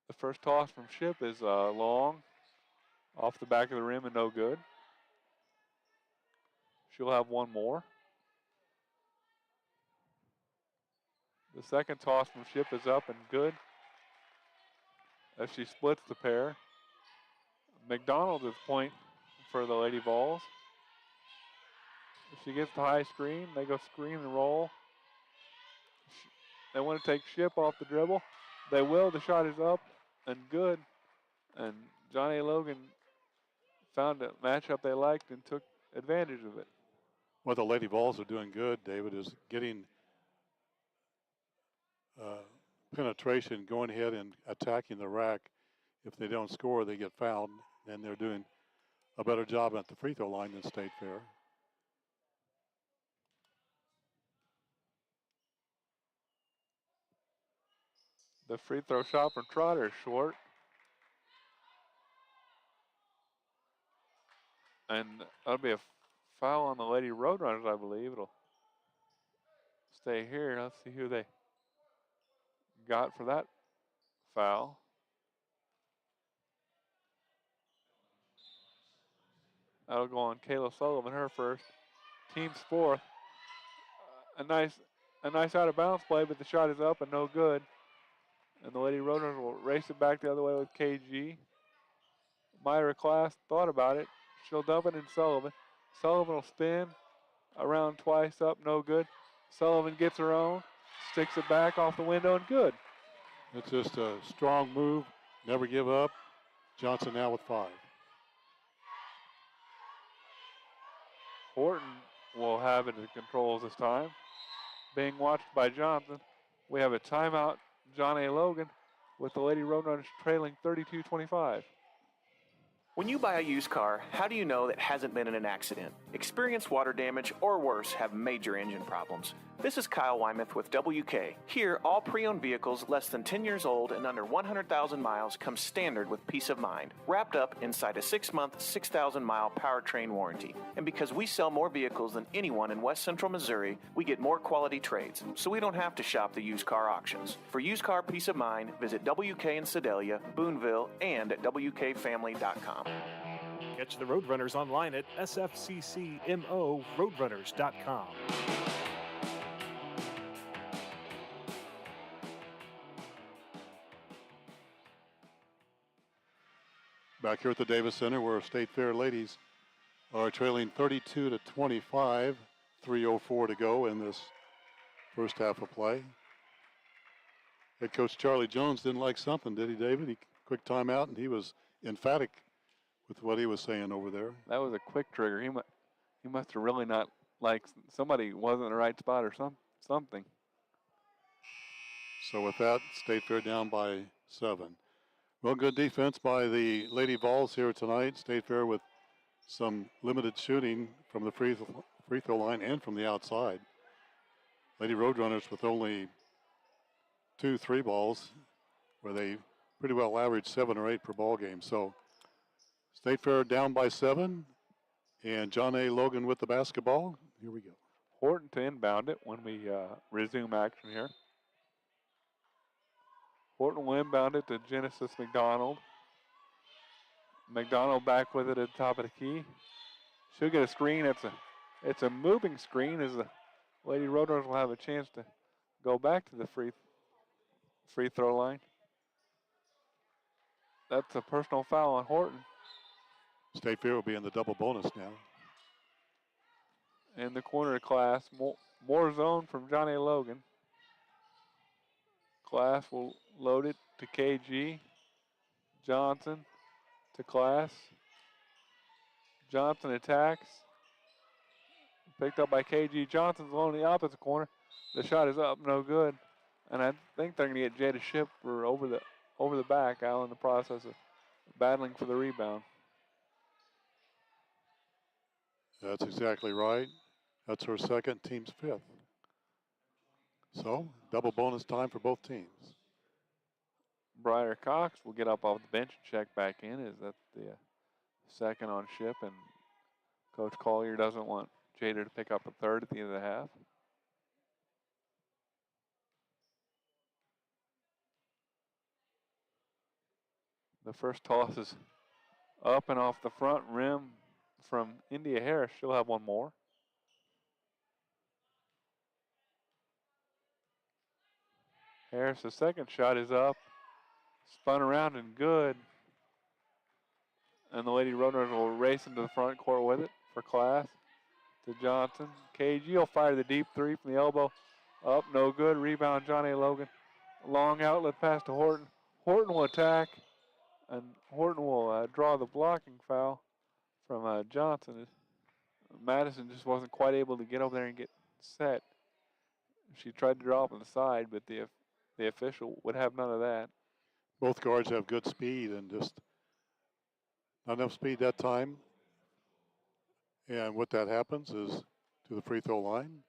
The first toss from Shipp is long, off the back of the rim and no good. She'll have one more. The second toss from Shipp is up and good as she splits the pair. McDonald is point for the Lady Vols. She gets the high screen. They go screen and roll. They want to take Shipp off the dribble. They will. The shot is up and good. And John A. Logan found a matchup they liked and took advantage of it. What the Lady Vols are doing good, David, is getting penetration, going ahead and attacking the rack. If they don't score, they get fouled, and they're doing a better job at the free throw line than State Fair. The free throw shot from Trotter is short. And that'll be a foul on the Lady Roadrunners, I believe. It'll stay here. Let's see who they got for that foul. That'll go on Kayla Sullivan, her first. Team's fourth. A nice out of bounds play, but the shot is up and no good. And the Lady Roadrunners will race it back the other way with KG. Myra Class thought about it. She'll dump it in Sullivan. Sullivan will spin around twice, up, no good. Sullivan gets her own, sticks it back off the window and good. It's just a strong move. Never give up. Johnson now with 5. Horton will have it at controls this time. Being watched by Johnson. We have a timeout. John A. Logan with the Lady Roadrunners trailing 32-25. When you buy a used car, how do you know that hasn't been in an accident? Experienced water damage or worse have major engine problems. This is Kyle Wymuth with WK. Here, all pre-owned vehicles less than 10 years old and under 100,000 miles come standard with peace of mind, wrapped up inside a 6-month, 6,000-mile powertrain warranty. And because we sell more vehicles than anyone in West Central Missouri, we get more quality trades, so we don't have to shop the used car auctions. For used car peace of mind, visit WK in Sedalia, Boonville, and at WKFamily.com. Catch the Roadrunners online at SFCCMORoadrunners.com. Back here at the Davis Center, where State Fair ladies are trailing 32-25, 3:04 to go in this first half of play. Head coach Charlie Jones didn't like something, did he, David? He quick timeout, and he was emphatic with what he was saying over there. That was a quick trigger. He must have really not liked somebody wasn't in the right spot or something. So with that, State Fair down by 7. Well, good defense by the Lady Vols here tonight. State Fair with some limited shooting from the free throw line and from the outside. Lady Roadrunners with only 2 3 balls, where they pretty well average 7 or 8 per ball game. So State Fair down by 7, and John A. Logan with the basketball. Here we go. Horton to inbound it when we resume action here. Horton will inbound it to Genesis McDonald. McDonald back with it at the top of the key. She'll get a screen. It's a moving screen as the Lady Roadrunners will have a chance to go back to the free throw line. That's a personal foul on Horton. State Fair will be in the double bonus now. In the corner of Class, more zone from Johnny Logan. Class will load it to KG. Johnson to Class. Johnson attacks. Picked up by KG. Johnson's along the opposite corner. The shot is up, no good. And I think they're going to get Jada Shipper over the back out in the process of battling for the rebound. That's exactly right. That's her second, team's 5th. So, double bonus time for both teams. Briar Cox will get up off the bench and check back in. Is that the second on Ship? And Coach Collier doesn't want Jada to pick up a third at the end of the half. The first toss is up and off the front rim from India Harris. She'll have one more. Harris, the second shot is up. Spun around and good. And the Lady Roadrunners will race into the front court with it for Class. To Johnson. KG will fire the deep 3 from the elbow. Up, no good. Rebound, Johnny Logan. Long outlet pass to Horton. Horton will attack. And Horton will draw the blocking foul from Johnson. Madison just wasn't quite able to get over there and get set. She tried to draw up on the side, but the official would have none of that. Both guards have good speed and just not enough speed that time. And what that happens is to the free throw line.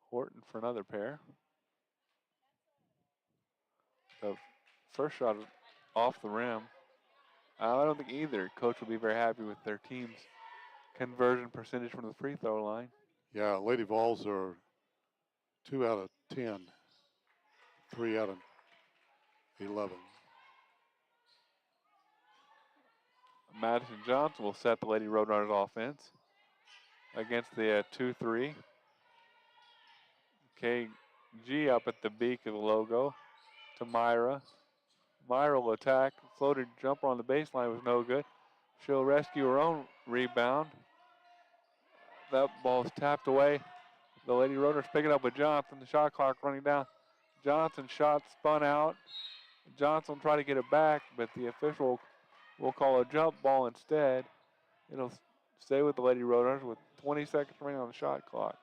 Horton for another pair. The first shot is off the rim. I don't think either coach will be very happy with their team's conversion percentage from the free throw line. Yeah, Lady Vols are 2 out of 10, 3 out of 11. Madison Johnson will set the Lady Roadrunners offense against the 2-3. KG up at the beak of the logo to Myra. Myra will attack. Floated jumper on the baseline was no good. She'll rescue her own rebound. That ball is tapped away. The Lady Roadrunners pick it up with Johnson. The shot clock running down. Johnson's shot spun out. Johnson will try to get it back, but the official will call a jump ball instead. It'll stay with the Lady Roadrunners with 20 seconds remaining on the shot clock.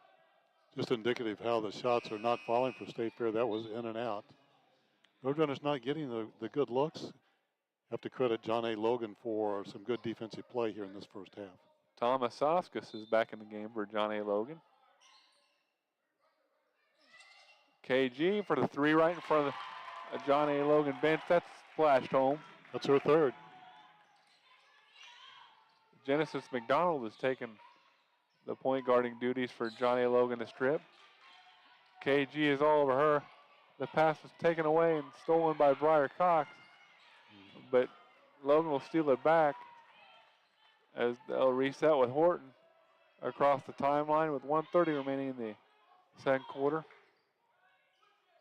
Just indicative how the shots are not falling for State Fair. That was in and out. Roadrunners not getting the good looks. Have to credit John A. Logan for some good defensive play here in this first half. Thomas Soskus is back in the game for John A. Logan. KG for the 3 right in front of the John A. Logan bench. That's splashed home. That's her third. Genesis McDonald has taken the point guarding duties for John A. Logan to strip. KG is all over her. The pass was taken away and stolen by Briar Cox. But Logan will steal it back as they'll reset with Horton across the timeline with 1:30 remaining in the second quarter.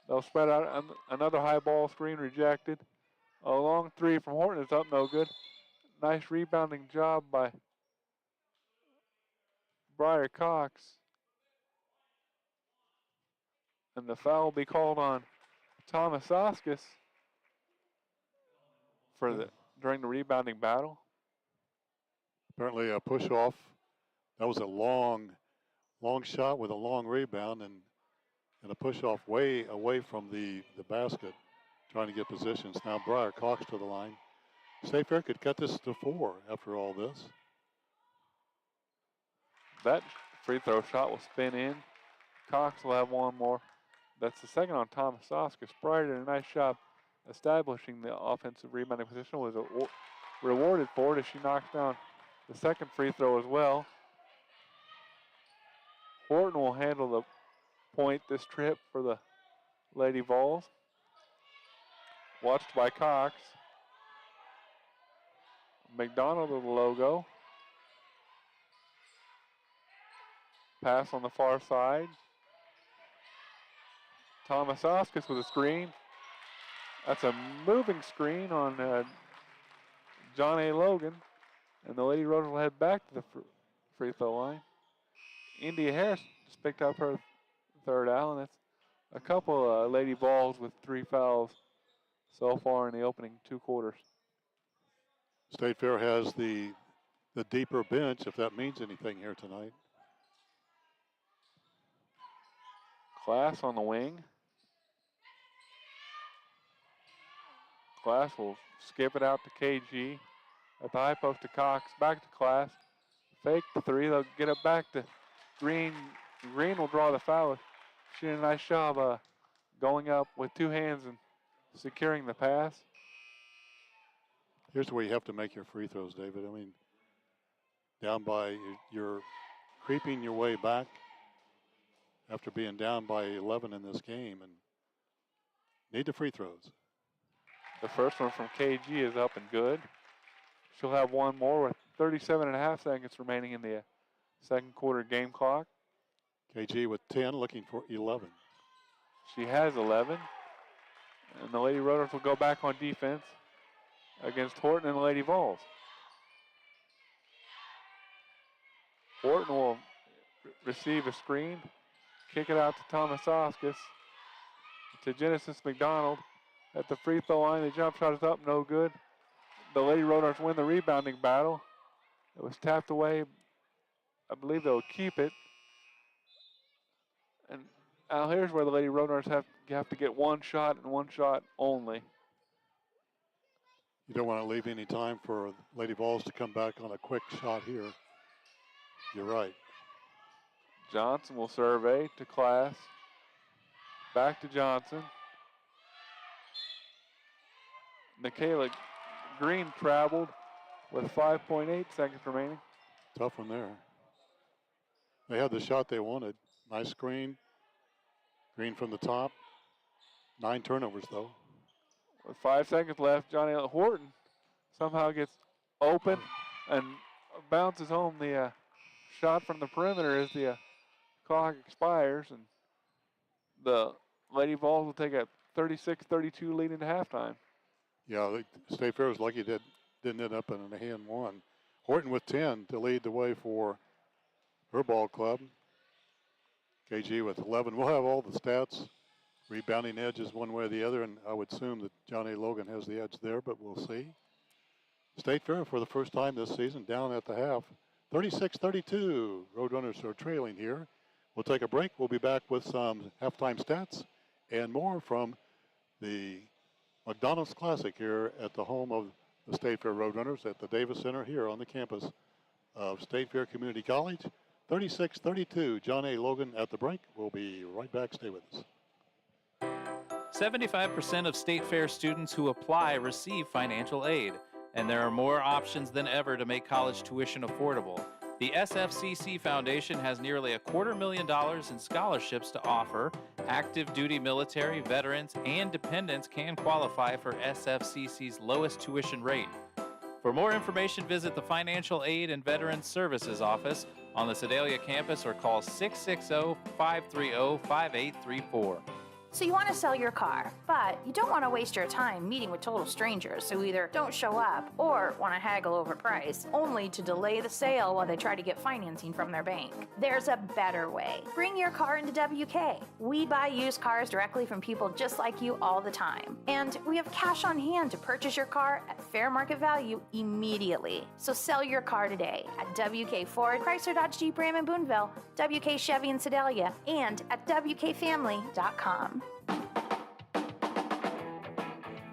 They'll spread out another high ball screen rejected. A long three from Horton is up, no good. Nice rebounding job by Briar Cox. And the foul will be called on Thomas Oskis during the rebounding battle. Apparently a push off. That was a long shot with a long rebound and a push off way away from the basket, trying to get positions. Now Briar Cox to the line. State Fair could cut this to 4 after all this. That free throw shot will spin in. Cox will have one more. That's the second on Thomas Oskis. Briar did a nice job establishing the offensive rebounding position. Was rewarded for it as she knocks down the second free throw as well. Horton will handle the point this trip for the Lady Vols. Watched by Cox. McDonald with the logo. Pass on the far side. Thomas Oskis with a screen. That's a moving screen on John A. Logan. And the Lady Rotors will head back to the free throw line. India Harris just picked up her third foul, and that's a couple Lady Vols with 3 fouls so far in the opening 2 quarters. State Fair has the deeper bench, if that means anything here tonight. Class on the wing. Class will skip it out to KG. At the high post to Cox. Back to Class. Fake the 3. They'll get it back to Green. Green will draw the foul. She did a nice job going up with 2 hands and securing the pass. Here's where you have to make your free throws, David. I mean, down by, you're creeping your way back after being down by 11 in this game and need the free throws. The first one from KG is up and good. She'll have one more with 37.5 seconds remaining in the second quarter game clock. KG with 10, looking for 11. She has 11. And the Lady Rotors will go back on defense against Horton and the Lady Vols. Horton will receive a screen, kick it out to Thomas Oskis, to Genesis McDonald at the free throw line. The jump shot is up, no good. The Lady Rotors win the rebounding battle. It was tapped away. I believe they'll keep it. And now here's where the Lady Rotors have to get one shot and one shot only. You don't want to leave any time for Lady Vols to come back on a quick shot here. You're right. Johnson will survey to Class. Back to Johnson. Michaela Green traveled with 5.8 seconds remaining. Tough one there. They had the shot they wanted. Nice screen. Green from the top. 9 turnovers, though. With 5 seconds left, Johnny Horton somehow gets open and bounces home the shot from the perimeter as the clock expires. And the Lady Vols will take a 36-32 lead into halftime. Yeah, State Fair was lucky that didn't end up in a hand one. Horton with 10 to lead the way for her ball club. KG with 11. We'll have all the stats. Rebounding edges one way or the other, and I would assume that John A. Logan has the edge there, but we'll see. State Fair for the first time this season down at the half. 36-32. Roadrunners are trailing here. We'll take a break. We'll be back with some halftime stats and more from the McDonald's Classic here at the home of the State Fair Roadrunners at the Davis Center here on the campus of State Fair Community College. 36-32, John A. Logan at the break. We'll be right back. Stay with us. 75% of State Fair students who apply receive financial aid, and there are more options than ever to make college tuition affordable. The SFCC Foundation has nearly $250,000 in scholarships to offer. Active duty military, veterans, and dependents can qualify for SFCC's lowest tuition rate. For more information, visit the Financial Aid and Veterans Services Office on the Sedalia campus or call 660-530-5834. So you want to sell your car, but you don't want to waste your time meeting with total strangers who either don't show up or want to haggle over price, only to delay the sale while they try to get financing from their bank. There's a better way. Bring your car into WK. We buy used cars directly from people just like you all the time. And we have cash on hand to purchase your car at fair market value immediately. So sell your car today at WK Ford, Chrysler, Dodge, Jeep, Ram in Boonville, WK Chevy in Sedalia, and at WKFamily.com.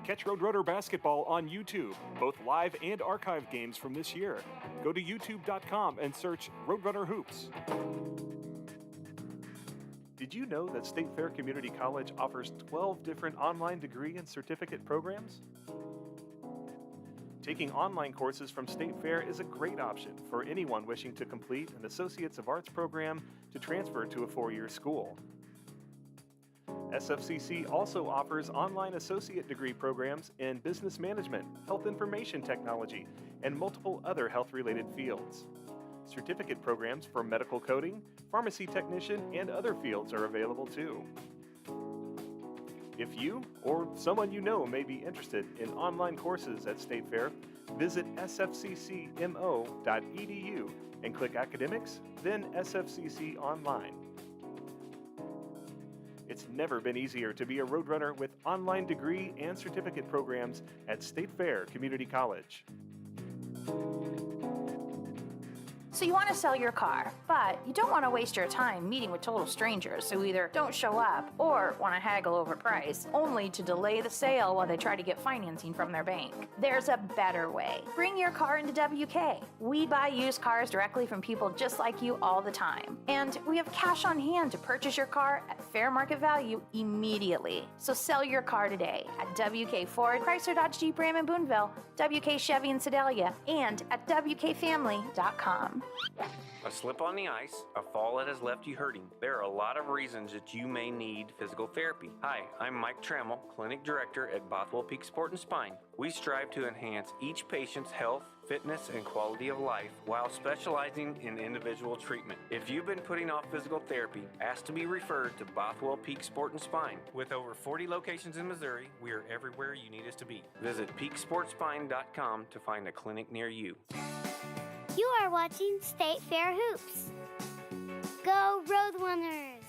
Catch Roadrunner basketball on YouTube, both live and archive games from this year. Go to youtube.com and search Roadrunner Hoops. Did you know that State Fair Community College offers 12 different online degree and certificate programs? Taking online courses from State Fair is a great option for anyone wishing to complete an Associates of Arts program to transfer to a four-year school. SFCC also offers online associate degree programs in business management, health information technology, and multiple other health-related fields. Certificate programs for medical coding, pharmacy technician, and other fields are available too. If you or someone you know may be interested in online courses at State Fair, visit sfccmo.edu and click Academics, then SFCC Online. It's never been easier to be a Roadrunner with online degree and certificate programs at State Fair Community College. So you want to sell your car, but you don't want to waste your time meeting with total strangers who either don't show up or want to haggle over price, only to delay the sale while they try to get financing from their bank. There's a better way. Bring your car into WK. We buy used cars directly from people just like you all the time. And we have cash on hand to purchase your car at fair market value immediately. So sell your car today at WK Ford, Chrysler, Dodge, Jeep, Ram in Boonville, WK Chevy in Sedalia, and at WKFamily.com. A slip on the ice, a fall that has left you hurting. There are a lot of reasons that you may need physical therapy. Hi, I'm Mike Trammell, Clinic Director at Bothwell Peak Sport and Spine. We strive to enhance each patient's health, fitness, and quality of life while specializing in individual treatment. If you've been putting off physical therapy, ask to be referred to Bothwell Peak Sport and Spine. With over 40 locations in Missouri, we are everywhere you need us to be. Visit peaksportspine.com to find a clinic near you. You are watching State Fair Hoops. Go Roadrunners!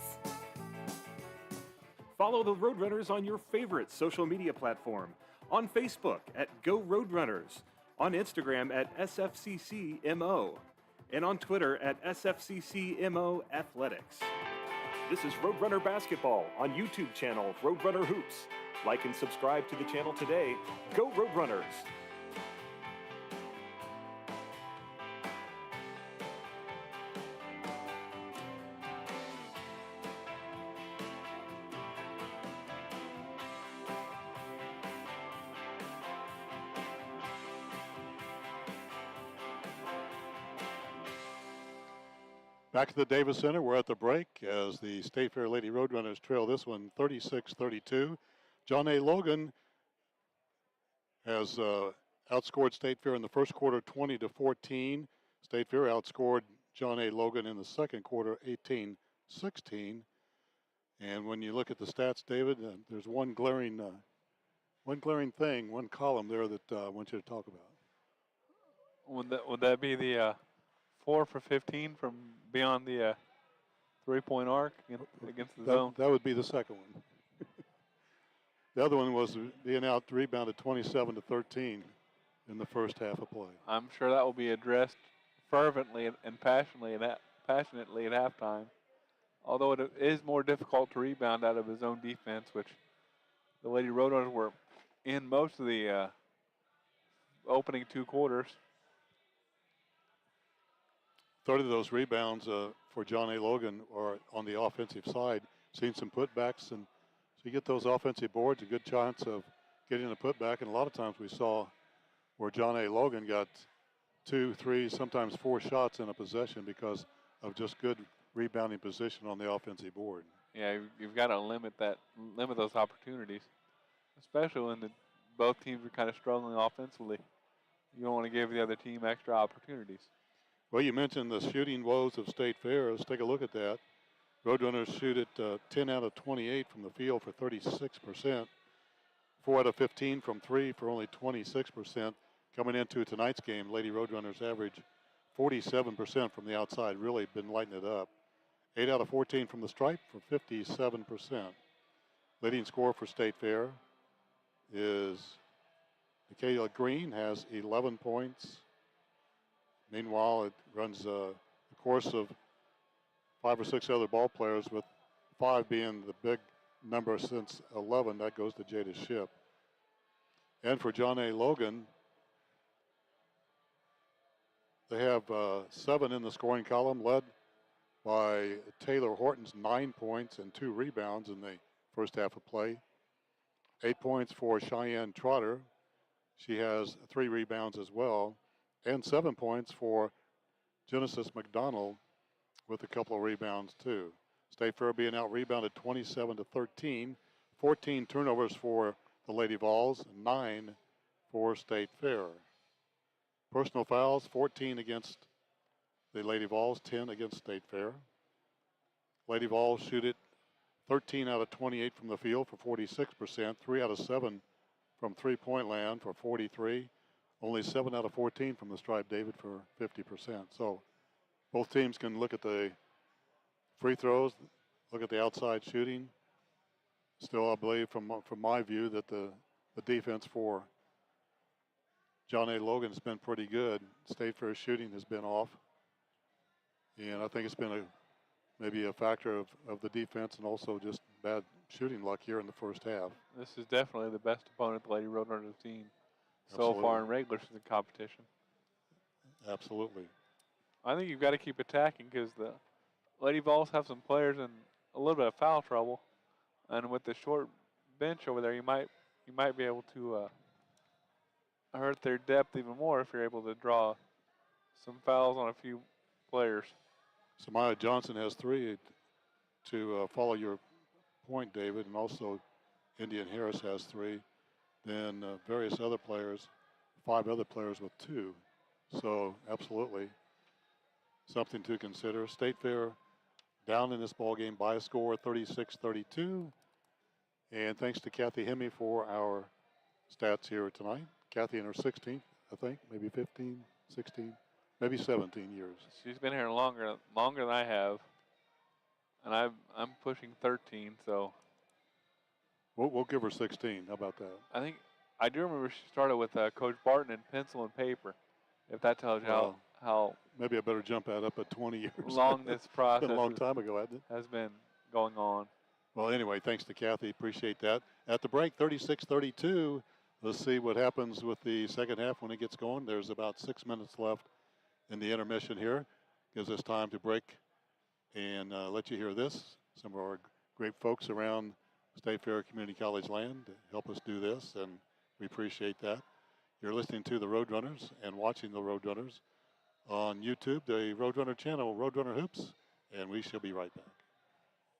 Follow the Roadrunners on your favorite social media platform. On Facebook at Go Roadrunners, on Instagram at SFCCMO, and on Twitter at SFCCMO Athletics. This is Roadrunner Basketball on YouTube channel Roadrunner Hoops. Like and subscribe to the channel today. Go Roadrunners! Back at the Davis Center, we're at the break as the State Fair Lady Roadrunners trail this one 36-32. John A. Logan has outscored State Fair in the first quarter 20-14. State Fair outscored John A. Logan in the second quarter 18-16. And when you look at the stats, David, there's one glaring thing, one column there that I want you to talk about. Would that be the 4 for 15 from beyond the three-point arc against the zone? That would be the second one. The other one was being out rebounded 27-13 in the first half of play. I'm sure that will be addressed fervently and passionately at halftime. Although it is more difficult to rebound out of his own defense, which the Lady Roadrunners were in most of the opening two quarters. 30 of those rebounds for John A. Logan are on the offensive side. Seen some putbacks, and so you get those offensive boards, a good chance of getting a putback. And a lot of times we saw where John A. Logan got 2, 3, sometimes 4 shots in a possession because of just good rebounding position on the offensive board. Yeah, you've got to limit those opportunities, especially when both teams are kind of struggling offensively. You don't want to give the other team extra opportunities. Well, you mentioned the shooting woes of State Fair. Let's take a look at that. Roadrunners shoot at 10 out of 28 from the field for 36%. 4 out of 15 from 3 for only 26%. Coming into tonight's game, Lady Roadrunners average 47% from the outside, really been lighting it up. 8 out of 14 from the stripe for 57%. Leading scorer for State Fair is Michaela Green, has 11 points. Meanwhile, it runs a course of 5 or 6 other ball players, with 5 being the big number since 11. That goes to Jada Ship. And for John A. Logan, they have 7 in the scoring column, led by Taylor Horton's 9 points and 2 rebounds in the first half of play. 8 points for Cheyenne Trotter. She has 3 rebounds as well. And 7 points for Genesis McDonald with a couple of rebounds too. State Fair being out rebounded 27-13. 14 turnovers for the Lady Vols, 9 for State Fair. Personal fouls, 14 against the Lady Vols, 10 against State Fair. Lady Vols shoot it 13 out of 28 from the field for 46%, 3 out of 7 from three-point land for 43, only 7 out of 14 from the stripe, David, for 50%. So both teams can look at the free throws, look at the outside shooting. Still, I believe from my view that the defense for John A. Logan has been pretty good. State Fair shooting has been off. And I think it's been maybe a factor of the defense and also just bad shooting luck here in the first half. This is definitely the best opponent the Lady Roadrunners have seen Absolutely. so far in regular season competition. Absolutely. I think you've got to keep attacking because the Lady Vols have some players in a little bit of foul trouble, and with the short bench over there, you might be able to hurt their depth even more if you're able to draw some fouls on a few players. Samaya Johnson has 3 to follow your point, David, and also Indian Harris has 3. Then various other players, 5 other players with 2. So absolutely something to consider. State Fair down in this ball game by a score 36-32. And thanks to Kathy Hemme for our stats here tonight. Kathy in her 16th, I think, maybe 15, 16, maybe 17 years. She's been here longer than I have, and I'm pushing 13. So we'll give her 16. How about that? I do remember she started with Coach Barton in pencil and paper. If that tells you how maybe I better jump that up at 20 years. Long this process been a long time ago, hasn't it? has been going on. Well, anyway, thanks to Kathy. Appreciate that. At the break, 36-32. Let's see what happens with the second half when it gets going. There's about 6 minutes left in the intermission here. Gives us time to break and let you hear this. Some of our great folks around State Fair Community College land help us do this, and we appreciate that. You're listening to the Roadrunners and watching the Roadrunners on YouTube, the Roadrunner channel, Roadrunner Hoops, and we shall be right back.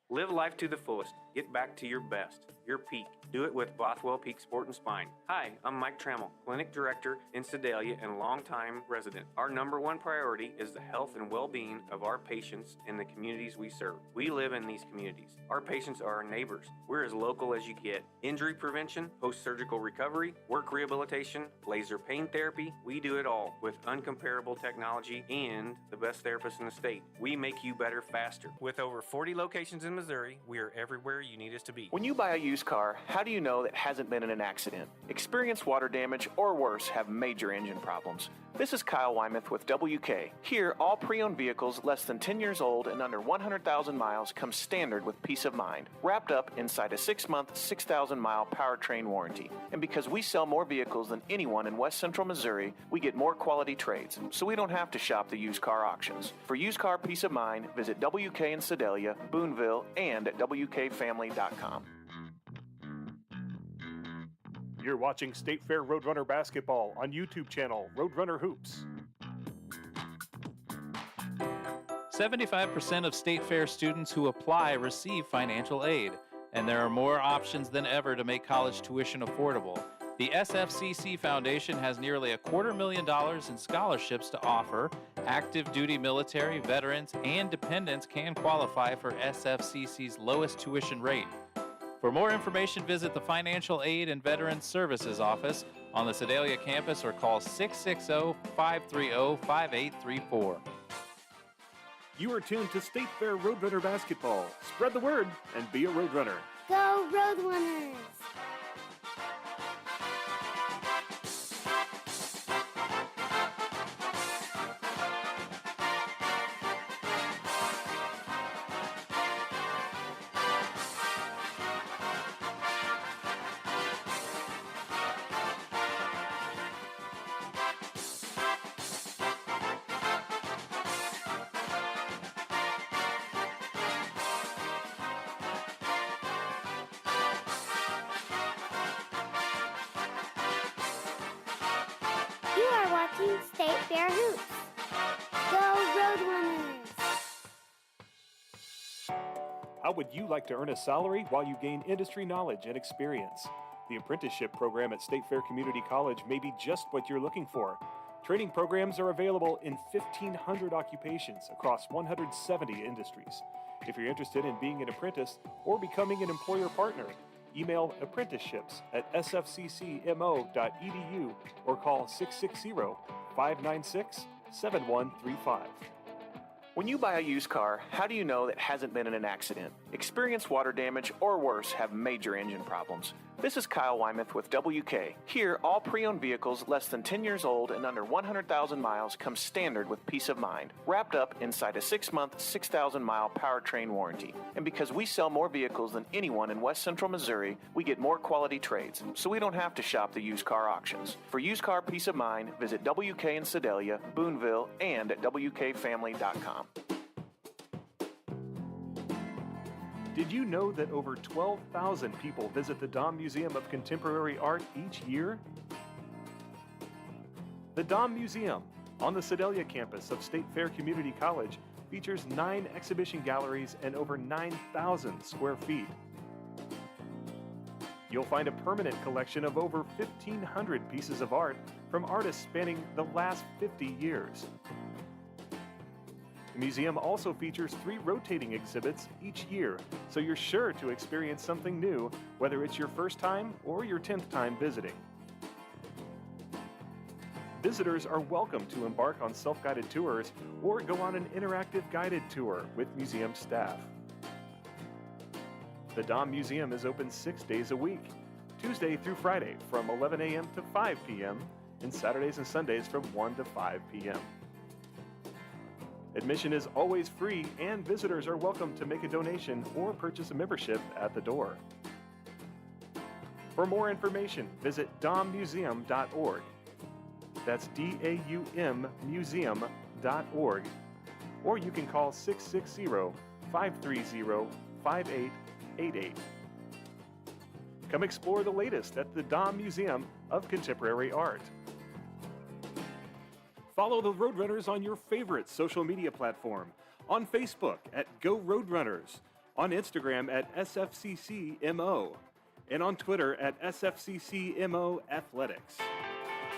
Live life to the fullest. Get back to your best, your peak. Do it with Bothwell Peak Sport and Spine. Hi, I'm Mike Trammell, Clinic Director in Sedalia and longtime resident. Our #1 priority is the health and well-being of our patients and the communities we serve. We live in these communities. Our patients are our neighbors. We're as local as you get. Injury prevention, post-surgical recovery, work rehabilitation, laser pain therapy, we do it all with uncomparable technology and the best therapists in the state. We make you better faster. With over 40 locations in Missouri, we are everywhere you need us to be. When you buy a used car, how do you know that hasn't been in an accident? Experienced water damage or worse have major engine problems. This is Kyle Wymuth with WK. Here, all pre-owned vehicles less than 10 years old and under 100,000 miles come standard with peace of mind, wrapped up inside a 6-month, 6,000-mile powertrain warranty. And because we sell more vehicles than anyone in West Central Missouri, we get more quality trades, so we don't have to shop the used car auctions. For used car peace of mind, visit WK in Sedalia, Boonville, and at WKFamily.com. You're watching State Fair Roadrunner basketball on YouTube channel Roadrunner Hoops. 75% of State Fair students who apply receive financial aid, and there are more options than ever to make college tuition affordable. The SFCC Foundation has nearly $250,000 in scholarships to offer. Active duty military, veterans, and dependents can qualify for SFCC's lowest tuition rate. For more information, visit the Financial Aid and Veterans Services Office on the Sedalia campus or call 660-530-5834. You are tuned to State Fair Roadrunner basketball. Spread the word and be a Roadrunner. Go Roadrunners! You are watching State Fair Hoops. Go Roadrunners! How would you like to earn a salary while you gain industry knowledge and experience? The apprenticeship program at State Fair Community College may be just what you're looking for. Training programs are available in 1,500 occupations across 170 industries. If you're interested in being an apprentice or becoming an employer partner, email apprenticeships@sfccmo.edu or call 660-596-7135. When you buy a used car, how do you know that hasn't been in an accident? Experienced water damage or worse have major engine problems. This is Kyle Wymuth with WK. Here, all pre-owned vehicles less than 10 years old and under 100,000 miles come standard with peace of mind, wrapped up inside a 6-month, 6,000-mile powertrain warranty. And because we sell more vehicles than anyone in West Central Missouri, we get more quality trades, so we don't have to shop the used car auctions. For used car peace of mind, visit WK in Sedalia, Boonville, and at WKFamily.com. Did you know that over 12,000 people visit the Dom Museum of Contemporary Art each year? The Dom Museum, on the Sedalia campus of State Fair Community College, features 9 exhibition galleries and over 9,000 square feet. You'll find a permanent collection of over 1,500 pieces of art from artists spanning the last 50 years. The museum also features 3 rotating exhibits each year, so you're sure to experience something new, whether it's your first time or your 10th time visiting. Visitors are welcome to embark on self-guided tours or go on an interactive guided tour with museum staff. The Dom Museum is open 6 days a week, Tuesday through Friday from 11 a.m. to 5 p.m. and Saturdays and Sundays from 1 to 5 p.m. Admission is always free, and visitors are welcome to make a donation or purchase a membership at the door. For more information, visit dommuseum.org. That's DAUM museum.org. Or you can call 660-530-5888. Come explore the latest at the Dom Museum of Contemporary Art. Follow the Roadrunners on your favorite social media platform. On Facebook at Go Roadrunners, on Instagram at SFCCMO, and on Twitter at SFCCMO Athletics.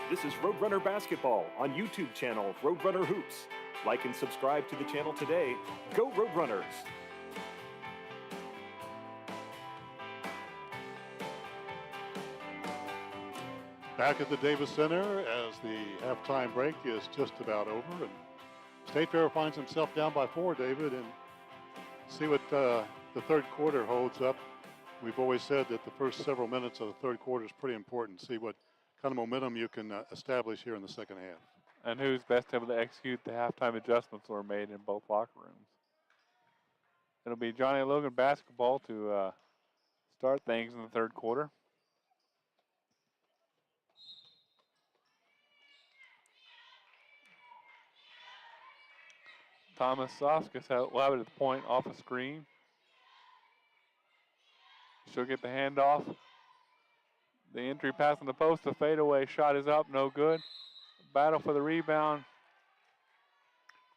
This is Roadrunner Basketball on YouTube channel Roadrunner Hoops. Like and subscribe to the channel today. Go Roadrunners! Back at the Davis Center as the halftime break is just about over, and State Fair finds himself down by 4, David, and see what the third quarter holds up. We've always said that the first several minutes of the third quarter is pretty important. See what kind of momentum you can establish here in the second half. And who's best able to execute the halftime adjustments that were made in both locker rooms. It'll be Johnny Logan basketball to start things in the third quarter. Thomas Soskus will have it at the point off a screen. She'll get the handoff. The entry pass on the post, the fadeaway shot is up, no good. Battle for the rebound.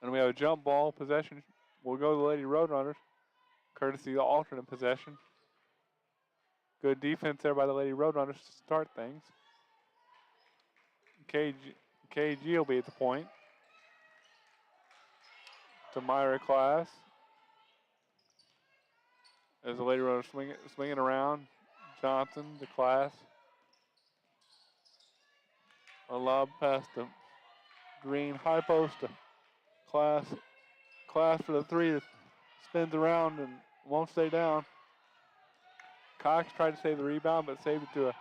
And we have a jump ball possession. We'll go to the Lady Roadrunners, courtesy of the alternate possession. Good defense there by the Lady Roadrunners to start things. KG will be at the point. To Myra Class. As the Lady Runner swinging around. Johnson to Class. A lob past to Green. High post to Class. Class for the three that spins around and won't stay down. Cox tried to save the rebound, but saved it to a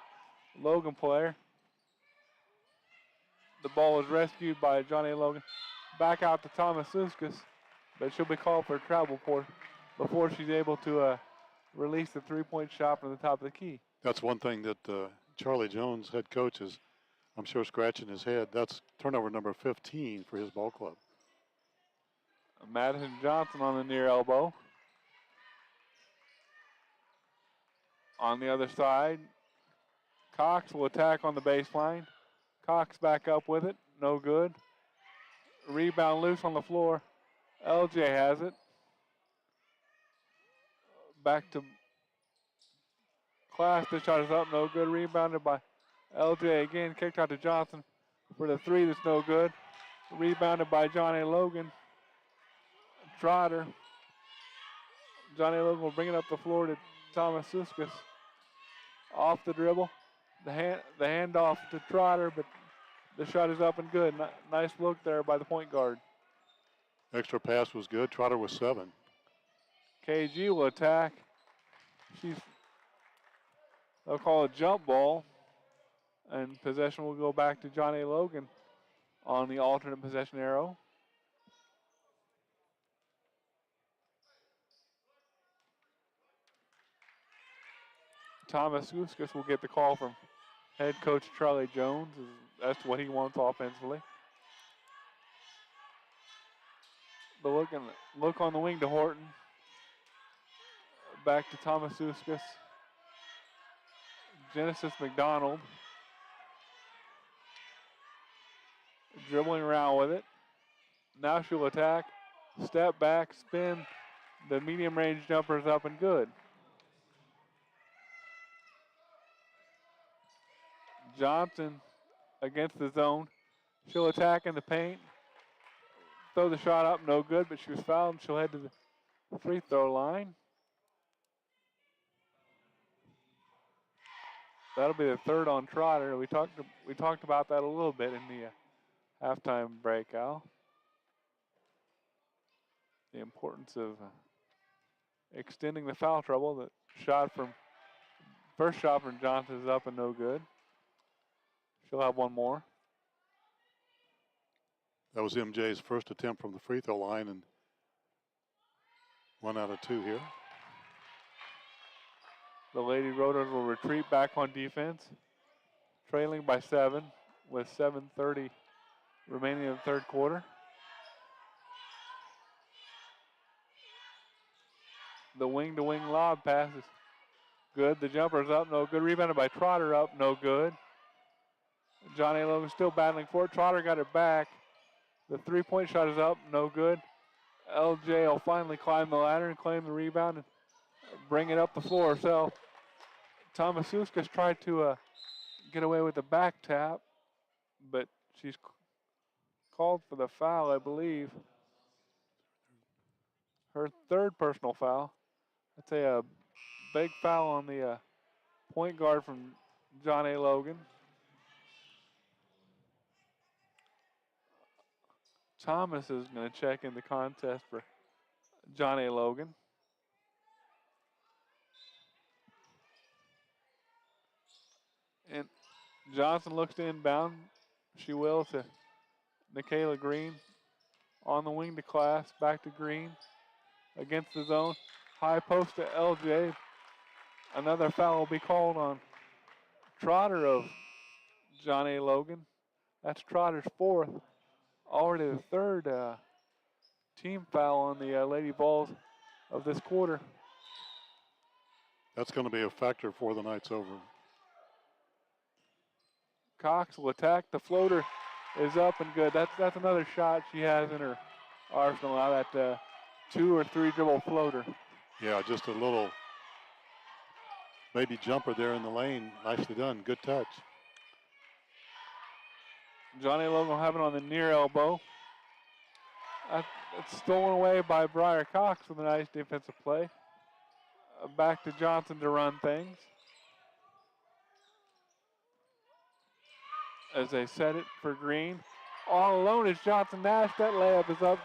Logan player. The ball was rescued by Johnny Logan. Back out to Thomas Suskas, but she'll be called for a travel before she's able to release the three-point shot from the top of the key. That's one thing that Charlie Jones, head coach, is, I'm sure, scratching his head. That's turnover number 15 for his ball club. Madison Johnson on the near elbow. On the other side, Cox will attack on the baseline. Cox back up with it, no good. Rebound loose on the floor. LJ has it. Back to Class. The shot is up, no good. Rebounded by LJ again. Kicked out to Johnson for the three that's no good. Rebounded by Johnny Logan. Trotter. Johnny Logan will bring it up the floor to Thomas Suskas. Off the dribble. The handoff to Trotter, but the shot is up and good. Nice look there by the point guard. Extra pass was good. Trotter was 7. KG will attack. They'll call a jump ball, and possession will go back to Johnny Logan on the alternate possession arrow. Thomas Suskas will get the call from head coach Charlie Jones. That's what he wants offensively. The look on the wing to Horton. Back to Thomas Suskas. Genesis McDonald. Dribbling around with it. Now she'll attack. Step back, spin. The medium range jumper is up and good. Johnson against the zone. She'll attack in the paint. Throw the shot up, no good, but she was fouled. She'll head to the free throw line. That'll be the third on Trotter. We talked about that a little bit in the halftime break, Al. The importance of extending the foul trouble. The first shot from Johnson is up and no good. She'll have one more. That was MJ's first attempt from the free throw line, and 1 out of 2 here. The Lady Roadrunners will retreat back on defense, trailing by 7 with 7:30 remaining in the third quarter. The wing-to-wing lob pass is good. The jumper's up, no good. Rebounded by Trotter, up, no good. Johnny Logan still battling for it. Trotter got it back. The three-point shot is up, no good. LJ will finally climb the ladder and claim the rebound and bring it up the floor herself. Thomas Suskas tried to get away with the back tap, but she's called for the foul, I believe. Her third personal foul. I'd say a big foul on the point guard from John A. Logan. Thomas is going to check in the contest for John A. Logan. And Johnson looks to inbound. She will to Nikayla Green. On the wing to Class, back to Green. Against the zone. High post to LJ. Another foul will be called on Trotter of John A. Logan. That's Trotter's fourth. Already the third team foul on the Lady Vols of this quarter. That's going to be a factor for the night's over. Cox will attack. The floater is up and good. That's another shot she has in her arsenal now, that 2 or 3 dribble floater. Yeah, just a little baby jumper there in the lane. Nicely done. Good touch. Johnny Logan will have it on the near elbow. It's stolen away by Briar Cox with a nice defensive play. Back to Johnson to run things. As they set it for Green. All alone is Johnson Nash. That layup is up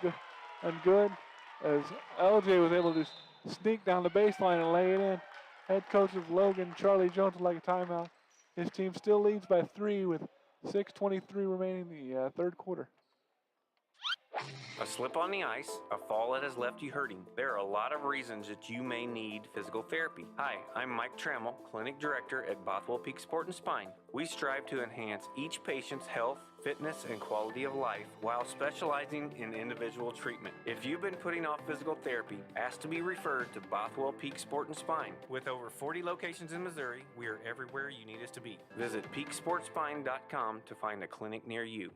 and good. As LJ was able to sneak down the baseline and lay it in. Head coach of Logan, Charlie Jones, would like a timeout. His team still leads by 3 with 6:23 remaining in the third quarter. A slip on the ice, a fall that has left you hurting. There are a lot of reasons that you may need physical therapy. Hi, I'm Mike Trammell, Clinic Director at Bothwell Peak Sport and Spine. We strive to enhance each patient's health, fitness, and quality of life while specializing in individual treatment. If you've been putting off physical therapy, ask to be referred to Bothwell Peak Sport and Spine. With over 40 locations in Missouri, we are everywhere you need us to be. Visit peaksportspine.com to find a clinic near you.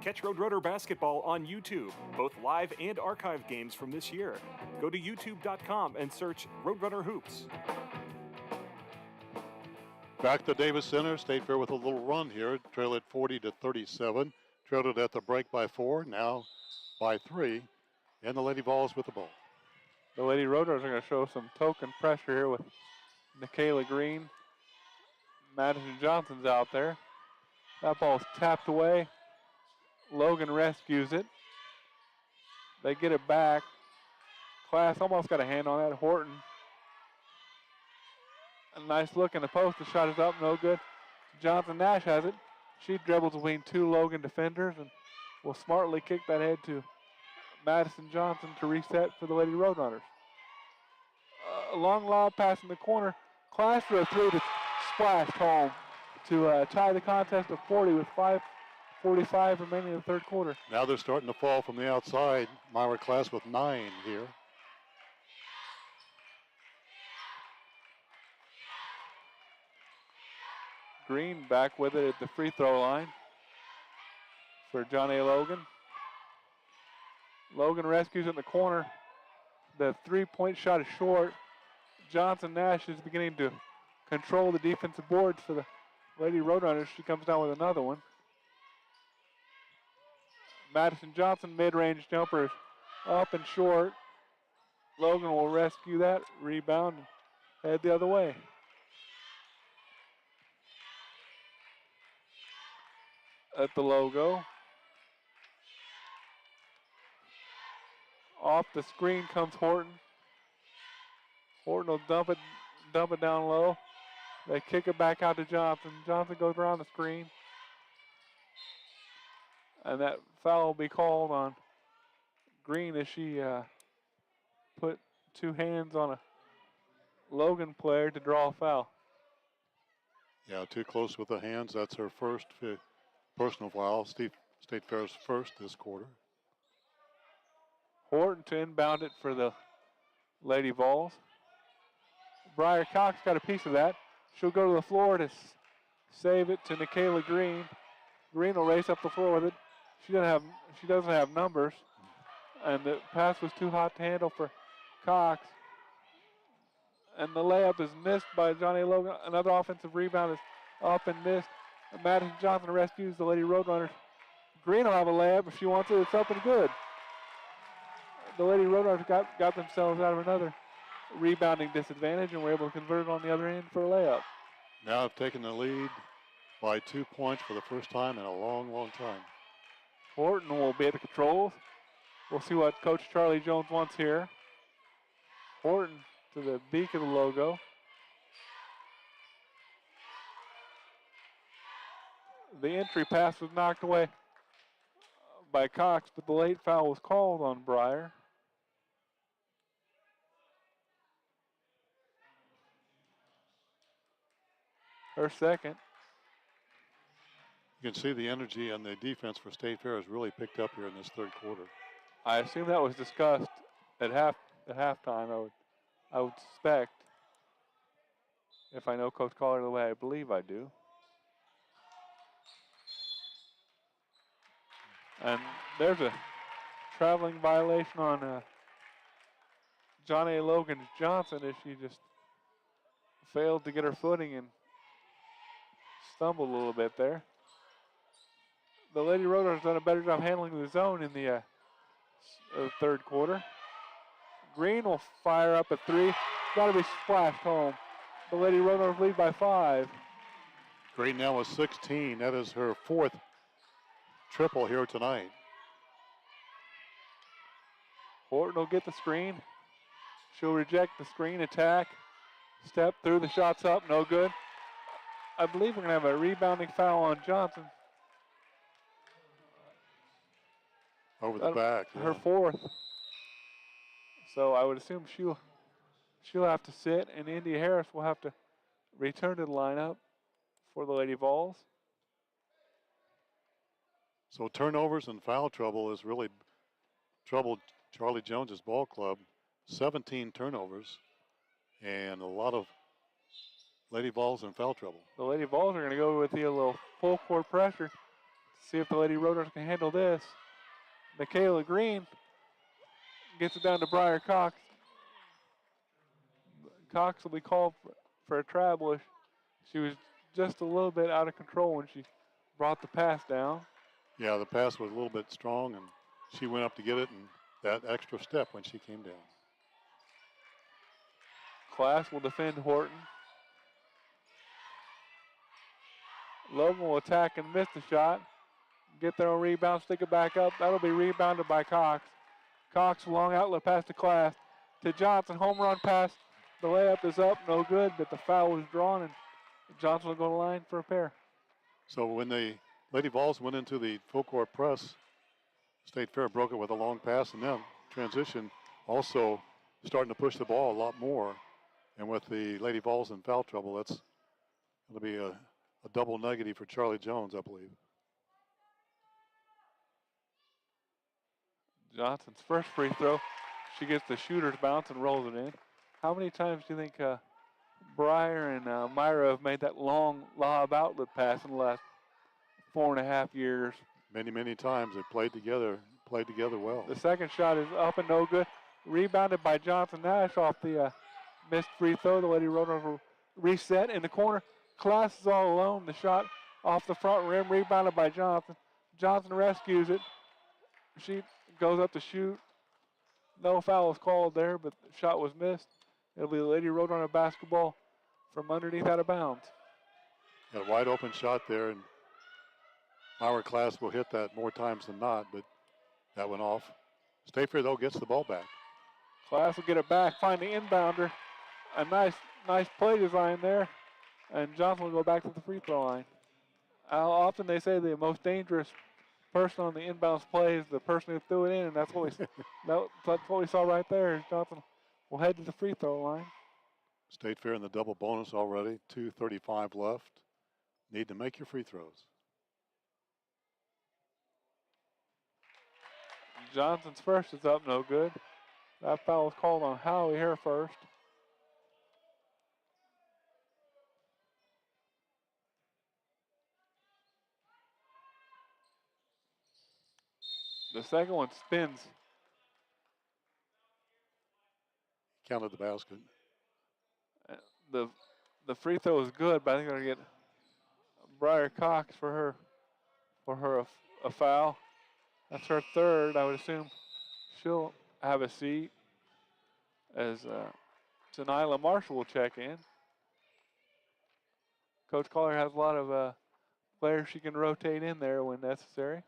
Catch Roadrunner basketball on YouTube, both live and archived games from this year. Go to youtube.com and search Roadrunner Hoops. Back to Davis Center. State Fair with a little run here. Trail at 40-37. Trailed it at the break by 4, now by 3. And the Lady Vols with the ball. The Lady Roadrunners are going to show some token pressure here with Nikayla Green. Madison Johnson's out there. That ball's tapped away. Logan rescues it. They get it back. Class almost got a hand on that. Horton. A nice look in the post. The shot is up, no good. Johnson Nash has it. She dribbles between 2 Logan defenders and will smartly kick that head to Madison Johnson to reset for the Lady Roadrunners. A long lob pass in the corner. Class for a 3 that's splashed home to tie the contest of 40 with 5:45 remaining in the third quarter. Now they're starting to fall from the outside. Myra Class with 9 here. Green back with it at the free throw line for John A. Logan. Logan rescues in the corner. The 3-point shot is short. Johnson Nash is beginning to control the defensive boards for the Lady Roadrunners. She comes down with another one. Madison Johnson mid-range jumper is up and short. Logan will rescue that, rebound, and head the other way. At the logo. Off the screen comes Horton. Horton will dump it down low. They kick it back out to Johnson. Johnson goes around the screen. And that foul will be called on Green as she put 2 hands on a Logan player to draw a foul. Yeah, too close with the hands. That's her first personal foul. State Fair's first this quarter. Horton to inbound it for the Lady Vols. Briar Cox got a piece of that. She'll go to the floor to save it to Nikayla Green. Green will race up the floor with it. She doesn't have numbers, and the pass was too hot to handle for Cox. And the layup is missed by Johnny Logan. Another offensive rebound is up and missed. And Madison Johnson rescues the Lady Roadrunners. Green will have a layup if she wants it. It's up and good. The Lady Roadrunners got themselves out of another rebounding disadvantage and were able to convert it on the other end for a layup. Now have taken the lead by 2 points for the first time in a long, long time. Horton will be at the controls. We'll see what Coach Charlie Jones wants here. Horton to the beak of the logo. The entry pass was knocked away by Cox, but the late foul was called on Briar. Her second. You can see the energy and the defense for State Fair has really picked up here in this third quarter. I assume that was discussed at halftime. I would suspect, if I know Coach Collar the way I believe I do. And there's a traveling violation on John A. Logan's Johnson as she just failed to get her footing and stumbled a little bit there. The Lady Roadrunners done a better job handling the zone in the third quarter. Green will fire up a three. Got to be splashed home. The Lady Roadrunners lead by 5. Green now with 16. That is her 4th triple here tonight. Horton will get the screen. She'll reject the screen attack. Step through, the shot's up, no good. I believe we're going to have a rebounding foul on Johnson. Over the back. Her 4th. So I would assume she'll have to sit, and India Harris will have to return to the lineup for the Lady Vols. So turnovers and foul trouble has really troubled Charlie Jones's ball club. 17 turnovers and a lot of Lady Vols in foul trouble. The Lady Vols are going to go with a little full court pressure to see if the Lady Roadrunners can handle this. Michaela Green gets it down to Briar Cox. Cox will be called for a travel. She was just a little bit out of control when she brought the pass down. Yeah, the pass was a little bit strong, and she went up to get it, and that extra step when she came down. Class will defend Horton. Logan will attack and miss the shot. Get their own rebound, stick it back up. That'll be rebounded by Cox. Cox, long outlet pass to Class. To Johnson, home run pass. The layup is up, no good, but the foul was drawn, and Johnson will go to the line for a pair. So when the Lady Vols went into the full court press, State Fair broke it with a long pass, and then transition also starting to push the ball a lot more. And with the Lady Vols in foul trouble, that's going to be a double negative for Charlie Jones, I believe. Johnson's first free throw. She gets the shooter's bounce and rolls it in. How many times do you think Breyer and Myra have made that long lob outlet pass in the last 4.5 years? Many, many times. They played together well. The second shot is up and no good. Rebounded by Johnson Nash off the missed free throw. The Lady Roadrunners will reset in the corner. Class is all alone. The shot off the front rim, rebounded by Johnson. Johnson rescues it. She goes up to shoot. No foul is called there, but the shot was missed. It'll be the Lady Roadrunner basketball from underneath out of bounds. Got a wide open shot there, and Myra Class will hit that more times than not, but that went off. State Fair, though, gets the ball back. Class will get it back, find the inbounder. A nice play design there, and Johnson will go back to the free throw line. How often they say the most dangerous person on the inbounds play is the person who threw it in, and that's what we saw right there. Johnson will head to the free throw line. State Fair in the double bonus already. 2:35 left. Need to make your free throws. Johnson's first is up, no good. That foul was called on Howie here first. The second one spins. Counted the basket. The free throw is good, but I think they're going to get Briar Cox for her a foul. That's her third. I would assume she'll have a seat as Tanila Marshall will check in. Coach Collier has a lot of players she can rotate in there when necessary.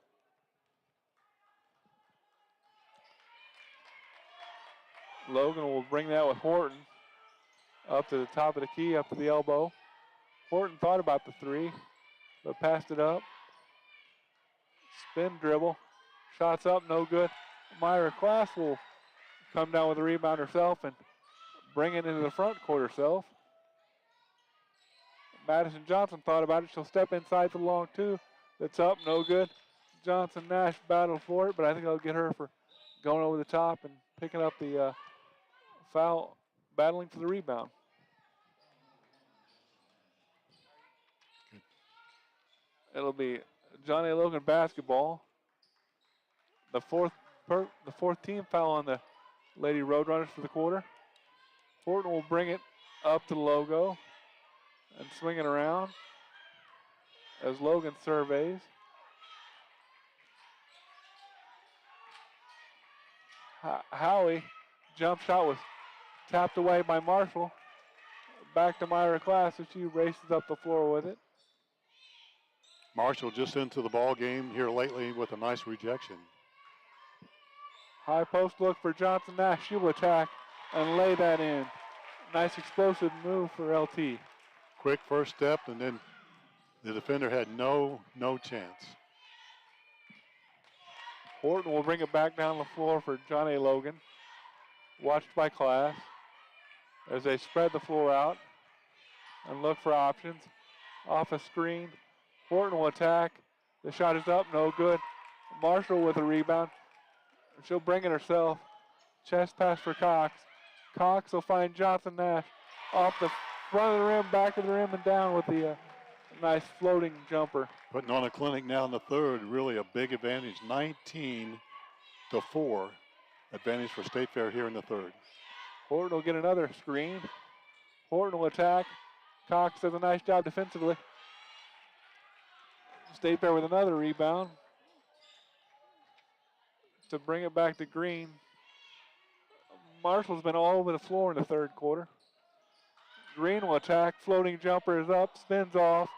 Logan will bring that with Horton up to the top of the key, up to the elbow. Horton thought about the three, but passed it up. Spin dribble. Shots up, no good. Myra Class will come down with the rebound herself and bring it into the front court herself. Madison Johnson thought about it. She'll step inside the long two. That's up, no good. Johnson Nash battled for it, but I think I'll get her for going over the top and picking up the foul, battling for the rebound. It'll be Johnny Logan basketball. The fourth team foul on the Lady Roadrunners for the quarter. Horton will bring it up to the logo and swing it around. as Logan surveys. Howie, jump shot was tapped away by Marshall. Back to Myra Class as she races up the floor with it. Marshall just into the ball game here lately with a nice rejection. High post look for Johnson Nash. She will attack and lay that in. Nice explosive move for LT. Quick first step, and then the defender had no chance. Horton will bring it back down the floor for John A. Logan. Watched by Class as they spread the floor out and look for options. Off a screen. Horton will attack. The shot is up, no good. Marshall with a rebound. She'll bring it herself. Chest pass for Cox. Cox will find Johnson Nash off the front of the rim, back of the rim, and down with the nice floating jumper. Putting on a clinic now in the third, really a big advantage. 19-4 advantage for State Fair here in the third. Horton will get another screen. Horton will attack. Cox does a nice job defensively. State Fair with another rebound to bring it back to Green. Marshall's been all over the floor in the third quarter. Green will attack. Floating jumper is up, spins off.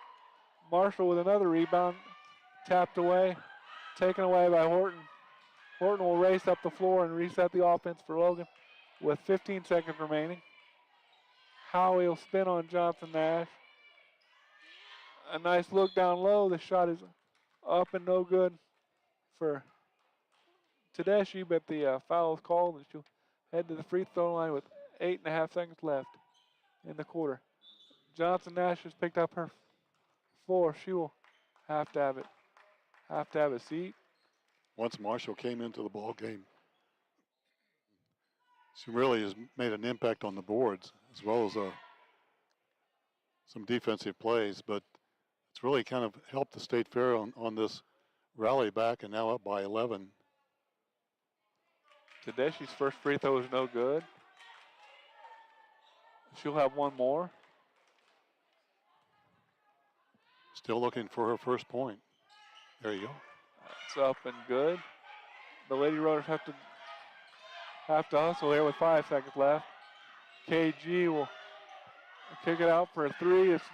Marshall with another rebound. Tapped away. Taken away by Horton. Horton will race up the floor and reset the offense for Logan with 15 seconds remaining. Howie will spin on Johnson Nash. A nice look down low. The shot is up and no good for Tedeschi, but the foul is called and she'll head to the free throw line with 8.5 seconds left in the quarter. Johnson Nash has picked up her fourth. She will have to have a seat. Once Marshall came into the ball game, she really has made an impact on the boards as well as some defensive plays, but it's really kind of helped the State Fair on this rally back, and now up by 11. Tedeschi's first free throw is no good. She'll have one more. Still looking for her first point. There you go. It's up and good. The Lady Roaders have to hustle here with 5 seconds left. KG will kick it out for a three. It's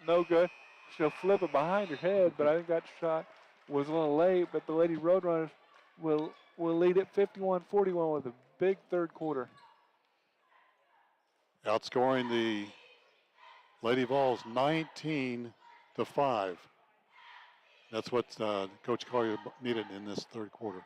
no good. She'll flip it behind her head, but I think that shot was a little late. But the Lady Roadrunners will lead it 51-41 with a big third quarter. Outscoring the Lady Vols 19-5. That's what Coach Collier needed in this third quarter.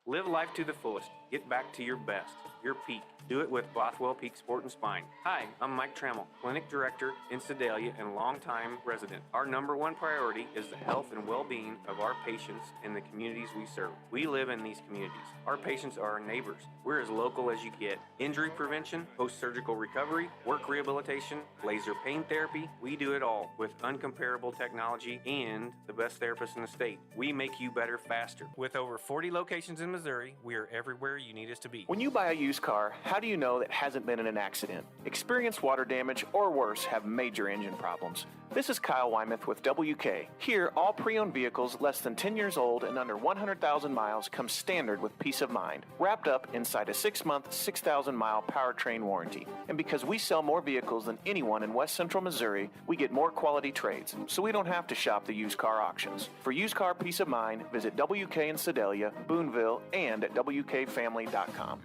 Live life to the fullest. Get back to your best, your peak. Do it with Bothwell Peak Sport and Spine. Hi, I'm Mike Trammell, Clinic Director in Sedalia and longtime resident. Our number one priority is the health and well-being of our patients and the communities we serve. We live in these communities. Our patients are our neighbors. We're as local as you get. Injury prevention, post-surgical recovery, work rehabilitation, laser pain therapy. We do it all with uncomparable technology and the best therapists in the state. We make you better faster. With over 40 locations in Missouri, we are everywhere you need us to be. When you buy a used car, how do you know that hasn't been in an accident? Experienced water damage or worse have major engine problems. This is Kyle Wymuth with WK. Here, all pre-owned vehicles less than 10 years old and under 100,000 miles come standard with peace of mind, wrapped up inside a 6-month, 6,000-mile powertrain warranty. And because we sell more vehicles than anyone in West Central Missouri, we get more quality trades, so we don't have to shop the used car auctions. For used car peace of mind, visit WK in Sedalia, Boonville, and at WKFamily.com.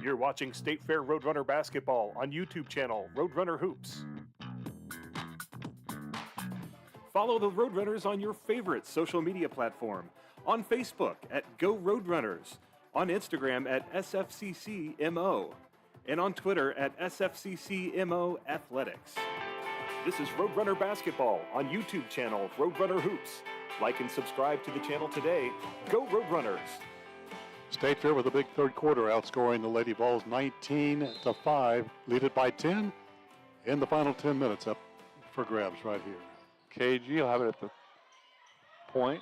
You're watching State Fair Roadrunner Basketball on YouTube channel Roadrunner Hoops. Follow the Roadrunners on your favorite social media platform. On Facebook at Go Roadrunners, on Instagram at SFCCMO, and on Twitter at SFCCMO Athletics. This is Roadrunner Basketball on YouTube channel Roadrunner Hoops. Like and subscribe to the channel today. Go Roadrunners! State Fair with a big third quarter, outscoring the Lady Vols 19-5, lead it by 10 in the final 10 minutes, up for grabs right here. KG will have it at the point.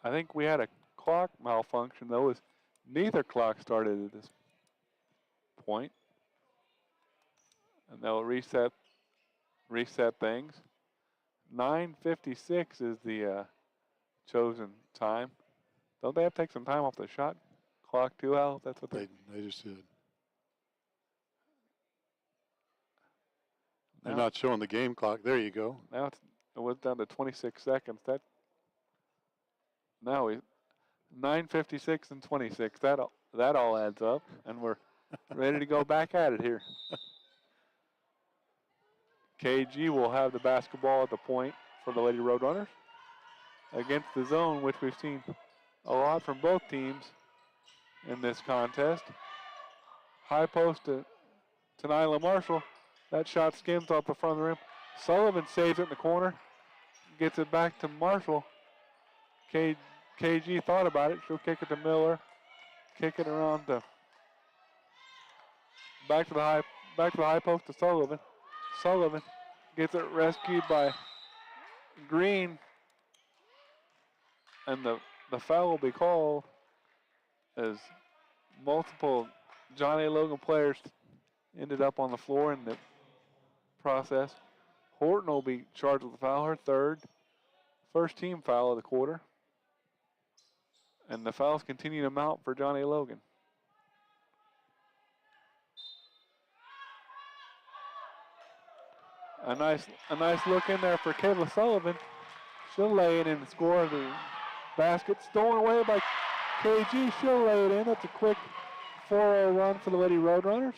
I think we had a clock malfunction, though, as neither clock started at this point. And they'll reset things. 9:56 is the chosen time. Don't they have to take some time off the shot clock too, Al? That's what they just did. They're not showing the game clock. There you go. Now it was down to 26 seconds. Now 9:56 and 26. That all adds up, and we're ready to go back at it here. KG will have the basketball at the point for the Lady Roadrunners against the zone, which we've seen a lot from both teams in this contest. High post to Nyla Marshall. That shot skims off the front of the rim. Sullivan saves it in the corner. Gets it back to Marshall. KG thought about it. She'll kick it to Miller. Kick it around to back to the high post to Sullivan. Sullivan gets it rescued by Green. And the foul will be called as multiple John A. Logan players ended up on the floor in the process. Horton will be charged with the foul, her third. First team foul of the quarter. And the fouls continue to mount for John A. Logan. A nice look in there for Kayla Sullivan. She'll lay it in and score. The basket stolen away by KG. She'll lay it in. That's a quick 4-0 run for the Lady Roadrunners.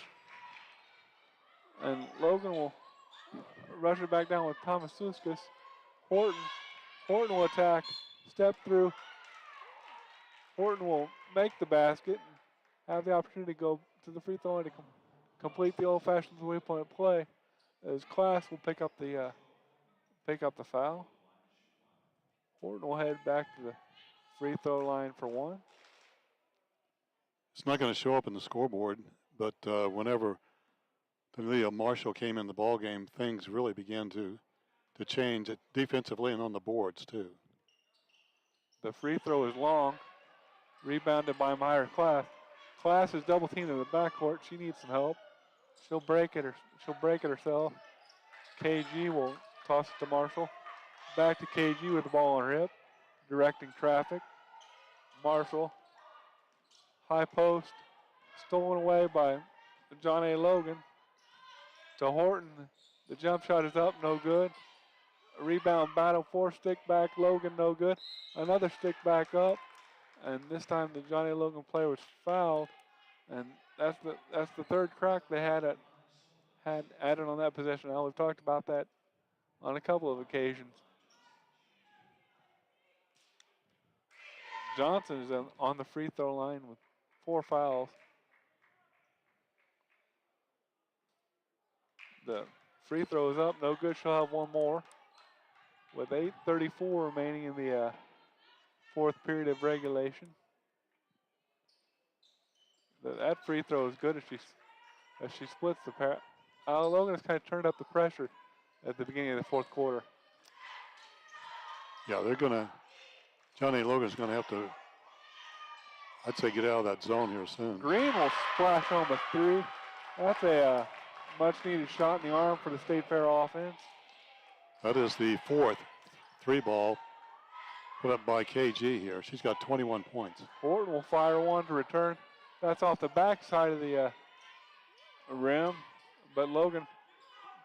And Logan will rush it back down with Thomas Suskas. Horton will attack, step through. Horton will make the basket and have the opportunity to go to the free throw line to complete the old-fashioned three-point play. As Class will pick up the foul. Horton will head back to the free throw line for one. It's not going to show up in the scoreboard, but whenever Talia Marshall came in the ball game, things really began to change defensively and on the boards too. The free throw is long, rebounded by Meyer Class. Class is double teamed in the backcourt. She needs some help. She'll break it herself. KG will toss it to Marshall. Back to KG with the ball on her hip, directing traffic. Marshall, high post, stolen away by John A. Logan. To Horton, the jump shot is up, no good. A rebound battle, 4-stick back, Logan, no good. Another stick back up, and this time the John A. Logan player was fouled, and that's the third crack they had added on that possession. Now we've talked about that on a couple of occasions. Johnson is on the free throw line with 4 fouls. The free throw is up, no good. She'll have one more. With 8:34 remaining in the fourth period of regulation. That free throw is good as she splits the pair. Logan has kind of turned up the pressure at the beginning of the fourth quarter. Yeah, John A. Logan's going to have to, I'd say, get out of that zone here soon. Green will splash home a 3. That's a much-needed shot in the arm for the State Fair offense. That is the 4th 3-ball put up by KG here. She's got 21 points. Horton will fire one to return. That's off the back side of the rim, but Logan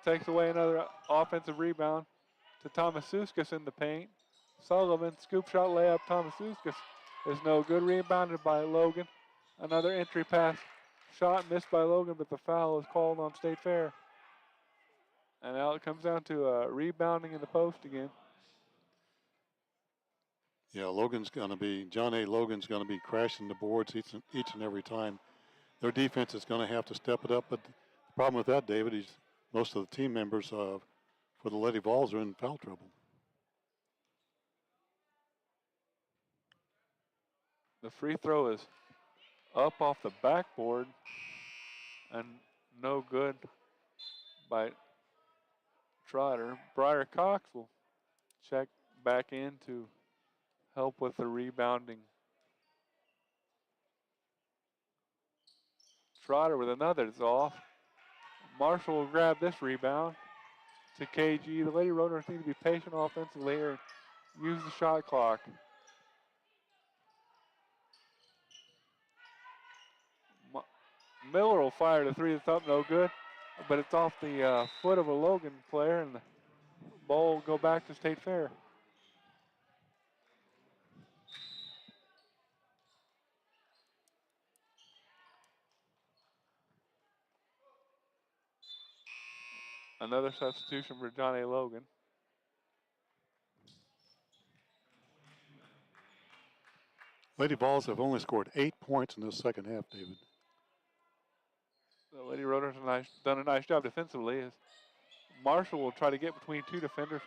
takes away another offensive rebound to Thomas Suskas in the paint. Sullivan, scoop shot layup, Thomas Suskas is no good. Rebounded by Logan. Another entry pass shot missed by Logan, but the foul is called on State Fair. And now it comes down to rebounding in the post again. Yeah, John A. Logan's going to be crashing the boards each and every time. Their defense is going to have to step it up, but the problem with that, David, is most of the team members for the Lady Vols are in foul trouble. The free throw is up off the backboard and no good by Trotter. Briar Cox will check back in to help with the rebounding. Trotter with another is off. Marshall will grab this rebound to KG. The Lady Roadrunners need to be patient offensively here and use the shot clock. Miller will fire the three that's up, no good, but it's off the foot of a Logan player, and the ball will go back to State Fair. Another substitution for John A. Logan. Lady Vols have only scored 8 points in this second half, David. The Lady Roadrunners have done a nice job defensively as Marshall will try to get between two defenders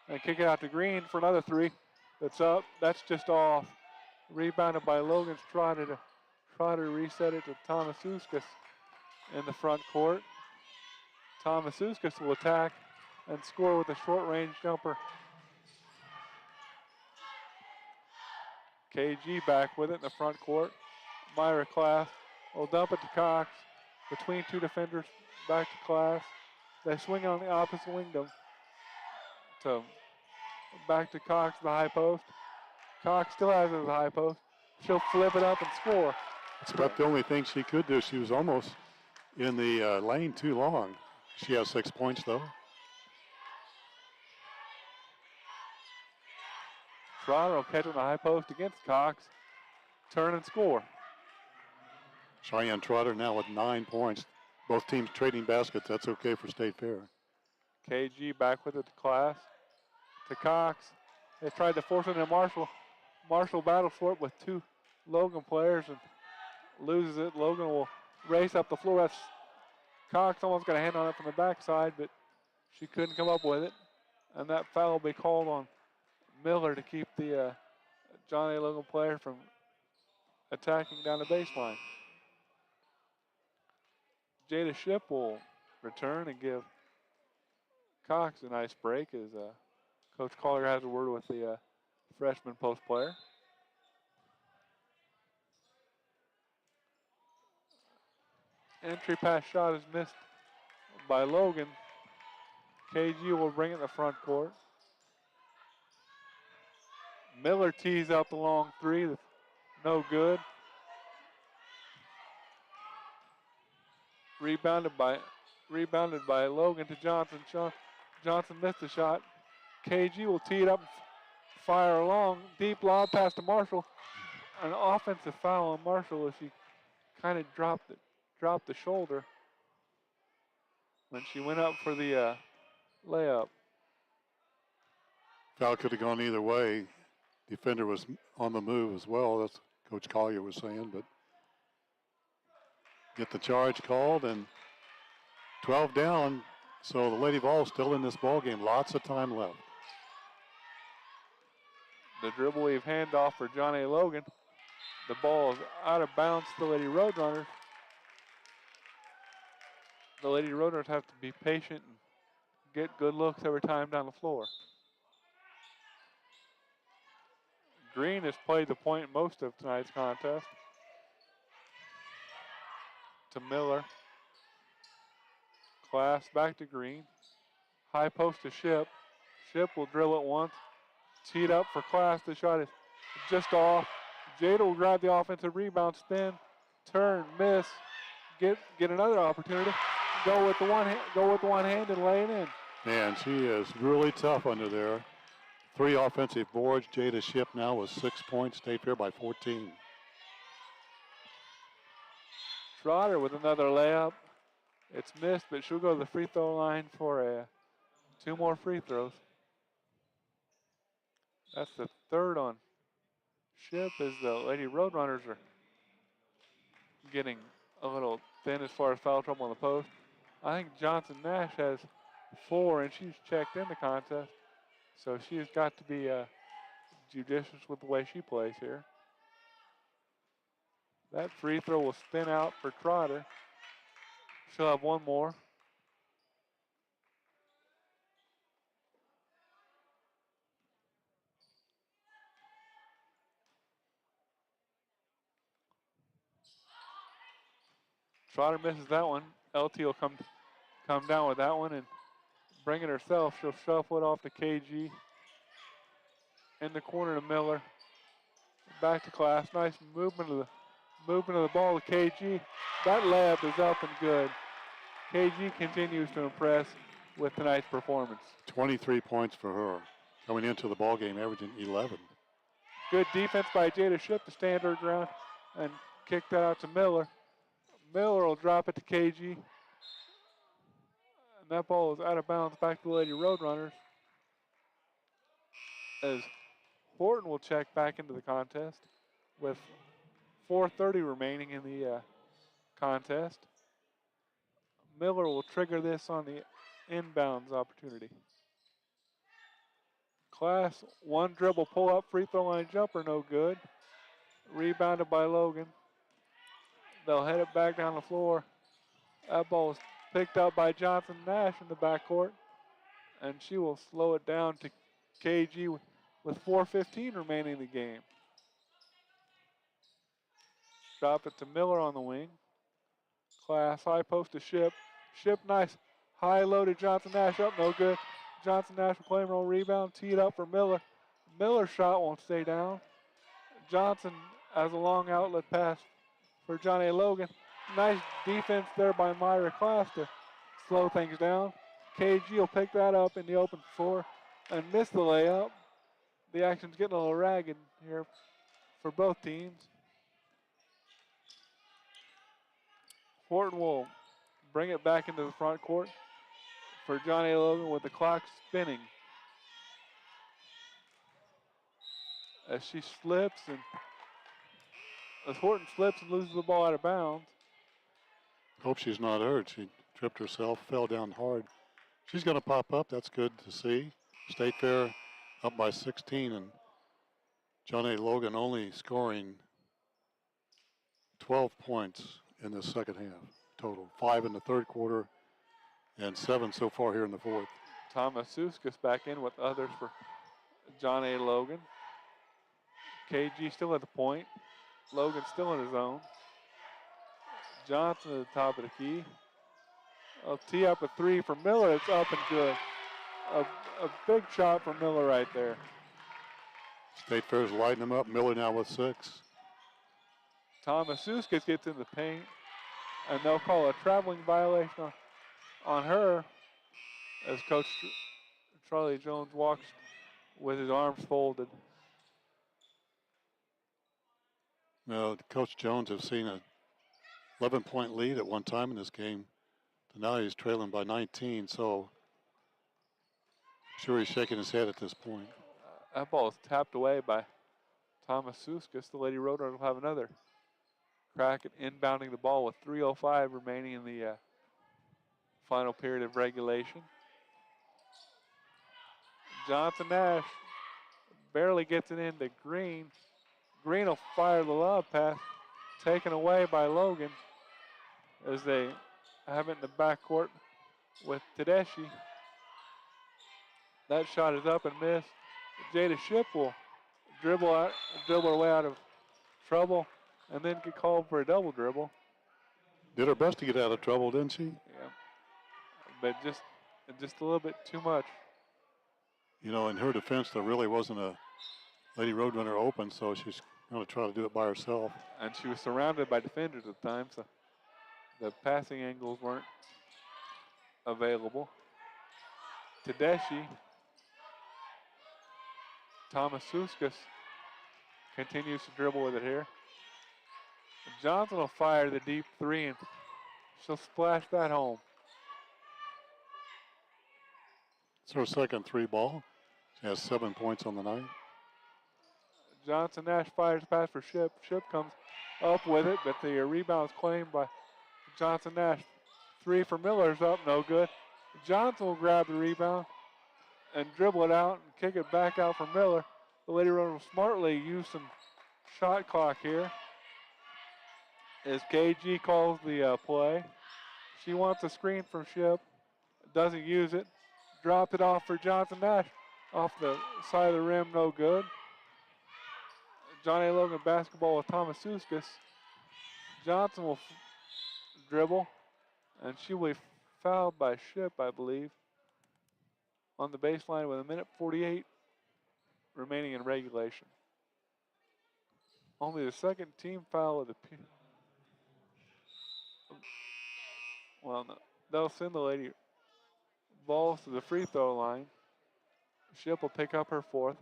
and kick it out to Green for another three. That's up. That's just off. Rebounded by Logan's Trotter to try to reset it to Thomas Uskas in the front court. Thomas Uskas will attack and score with a short-range jumper. KG back with it in the front court. Myra Class will dump it to Cox. Between two defenders, back to Class. They swing on the opposite wing to back to Cox, the high post. Cox still has it at the high post. She'll flip it up and score. It's about the only thing she could do. She was almost in the lane too long. She has 6 points, though. Trotter will catch on the high post against Cox. Turn and score. Cheyenne Trotter now with 9 points. Both teams trading baskets. That's okay for State Fair. KG back with it to Class. To Cox. They tried to force it into Marshall. Marshall battles for it with two Logan players and loses it. Logan will race up the floor. That's Cox almost got a hand on it from the backside, but she couldn't come up with it. And that foul will be called on Miller to keep the John A. Logan player from attacking down the baseline. Jada Ship will return and give Cox a nice break as Coach Collier has a word with the freshman post player. Entry pass shot is missed by Logan. KG will bring it in the front court. Miller tees up the long three. That's no good. Rebounded by Logan to Johnson. Johnson missed the shot. KG will tee it up and fire along. Deep lob pass to Marshall. An offensive foul on Marshall as she kind of dropped the shoulder when she went up for the layup. Foul could have gone either way. Defender was on the move as well. That's what Coach Collier was saying, but get the charge called and 12 down. So the Lady Vols still in this ball game. Lots of time left. The dribble weave handoff for John A. Logan. The ball is out of bounds to the Lady Roadrunners. The Lady Roadrunners have to be patient and get good looks every time down the floor. Green has played the point most of tonight's contest. To Miller. Class back to Green. High post to Ship. Ship will drill it once. Teed up for Class. The shot is just off. Jada will grab the offensive rebound, spin, turn, miss, get another opportunity. Go with the one hand and lay it in. Man, she is really tough under there. 3 offensive boards. Jada Ship now with 6 points. State Fair by 14. Trotter with another layup. It's missed, but she'll go to the free throw line for 2 more free throws. That's the third on Ship as the Lady Roadrunners are getting a little thin as far as foul trouble on the post. I think Johnson Nash has 4, and she's checked in the contest. So she's got to be judicious with the way she plays here. That free throw will spin out for Trotter. She'll have 1 more. Trotter misses that one. LT will come come down with that one and bring it herself. She'll shuffle it off to KG. In the corner to Miller. Back to Class. Nice movement of the ball to KG. That layup is up and good. KG continues to impress with tonight's performance. 23 points for her. Coming into the ball game, averaging 11. Good defense by Jada Ship to stand her ground and kick that out to Miller. Miller will drop it to KG. And that ball is out of bounds back to the Lady Roadrunners. As Horton will check back into the contest with 4:30 remaining in the contest. Miller will trigger this on the inbounds opportunity. Class, one dribble pull-up free throw line jumper, no good. Rebounded by Logan. They'll head it back down the floor. That ball is picked up by Johnson Nash in the backcourt, and she will slow it down to KG with 4:15 remaining in the game. Drop it to Miller on the wing. Class, high post to Ship. Ship, nice. High low to Johnson Nash, up, no good. Johnson Nash will claim roll rebound, tee it up for Miller. Miller's shot won't stay down. Johnson has a long outlet pass for Johnny Logan. Nice defense there by Myra Class to slow things down. KG will pick that up in the open floor and miss the layup. The action's getting a little ragged here for both teams. Horton will bring it back into the front court for Johnny Logan with the clock spinning. As she slips and as Horton slips and loses the ball out of bounds. Hope she's not hurt. She tripped herself, fell down hard. She's going to pop up. That's good to see. State Fair up by 16, and Johnny Logan only scoring 12 points in the second half total. 5 in the third quarter and 7 so far here in the fourth. Thomas Suskas back in with others for John A. Logan. KG still at the point. Logan still in his own. Johnson at the top of the key. I'll tee up a three for Miller. It's up and good. A big shot for Miller right there. State Fair's lighting them up. Miller now with 6. Thomas Suskas gets in the paint, and they'll call a traveling violation on her as Coach Charlie Jones walks with his arms folded. Now, Coach Jones has seen a 11-point lead at one time in this game. Now he's trailing by 19, so I'm sure he's shaking his head at this point. That ball is tapped away by Thomas Suskas. The Lady Roadrunners will have another crack at inbounding the ball with 3:05 remaining in the final period of regulation. Johnson Nash barely gets it into Green. Green will fire the lob pass, taken away by Logan as they have it in the backcourt with Tedeschi. That shot is up and missed. Jada Ship will dribble her way out of trouble and then get called for a double dribble. Did her best to get out of trouble, didn't she? Yeah, but just a little bit too much. You know, in her defense, there really wasn't a Lady Roadrunner open, so she's going to try to do it by herself. And she was surrounded by defenders at the time, so the passing angles weren't available. Tedeschi, Thomas Suskas continues to dribble with it here. Johnson will fire the deep three, and she'll splash that home. It's her second 3 ball. She has 7 points on the night. Johnson Nash fires the pass for Ship. Ship comes up with it, but the rebound is claimed by Johnson Nash. 3 for Miller is up, no good. Johnson will grab the rebound and dribble it out and kick it back out for Miller. The Lady Runner will smartly use some shot clock here as KG calls the play. She wants a screen from Ship, doesn't use it. Dropped it off for Johnson Nash. Off the side of the rim, no good. Johnny Logan basketball with Thomas Suskas. Johnson will dribble, and she will be fouled by Ship, I believe, on the baseline with 1:48 remaining in regulation. Only the second team foul of the well, no, they'll send the Lady Vols to the free throw line. Ship will pick up her fourth.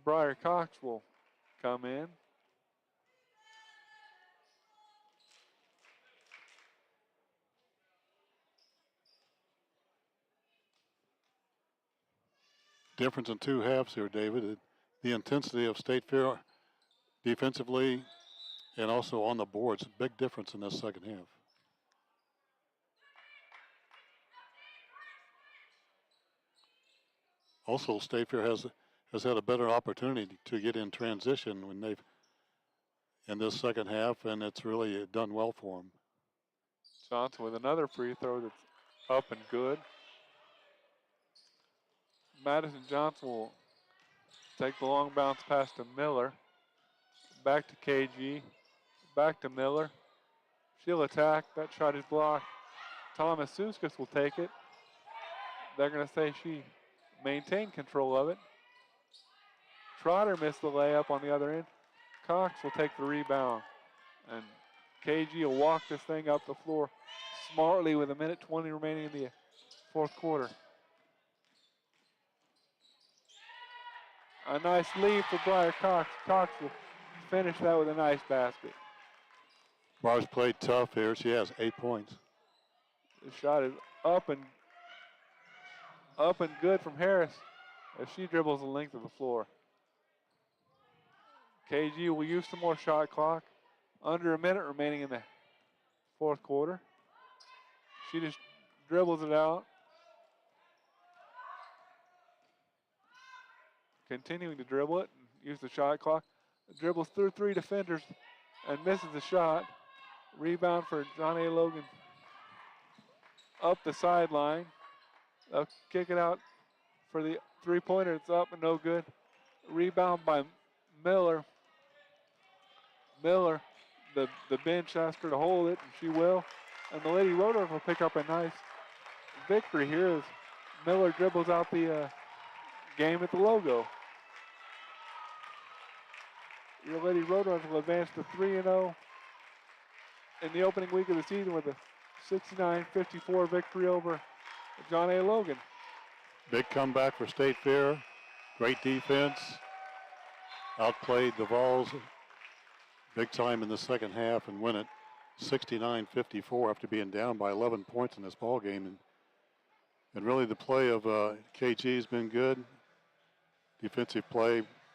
Briar Cox will come in. Difference in two halves here, David. The intensity of State Fair defensively and also on the boards. Big difference in this second half. Also, State Fair has had a better opportunity to get in transition when they've in this second half, and it's really done well for them. Johnson with another free throw that's up and good. Madison Johnson will take the long bounce pass to Miller. Back to KG. Back to Miller. She'll attack. That shot is blocked. Thomas Suskas will take it. They're going to say she maintained control of it. Trotter missed the layup on the other end. Cox will take the rebound. And KG will walk this thing up the floor smartly with 1:20 remaining in the fourth quarter. A nice lead for Briar Cox. Cox will finish that with a nice basket. Bar's played tough here. She has 8 points. The shot is up and good from Harris as she dribbles the length of the floor. KG will use some more shot clock. Under a minute remaining in the fourth quarter. She just dribbles it out. Continuing to dribble it and use the shot clock. Dribbles through 3 defenders and misses the shot. Rebound for John A. Logan. Up the sideline. They'll kick it out for the three-pointer. It's up and no good. Rebound by Miller. Miller, the bench asked her to hold it, and she will. And the Lady Roadrunners will pick up a nice victory here as Miller dribbles out the game at the logo. Your Lady Roadrunners will advance to 3-0 in the opening week of the season with a 69-54 victory over John A. Logan. Big comeback for State Fair. Great defense. Outplayed the Vols big time in the second half and win it 69-54 after being down by 11 points in this ball game. And really the play of KG has been good. Defensive play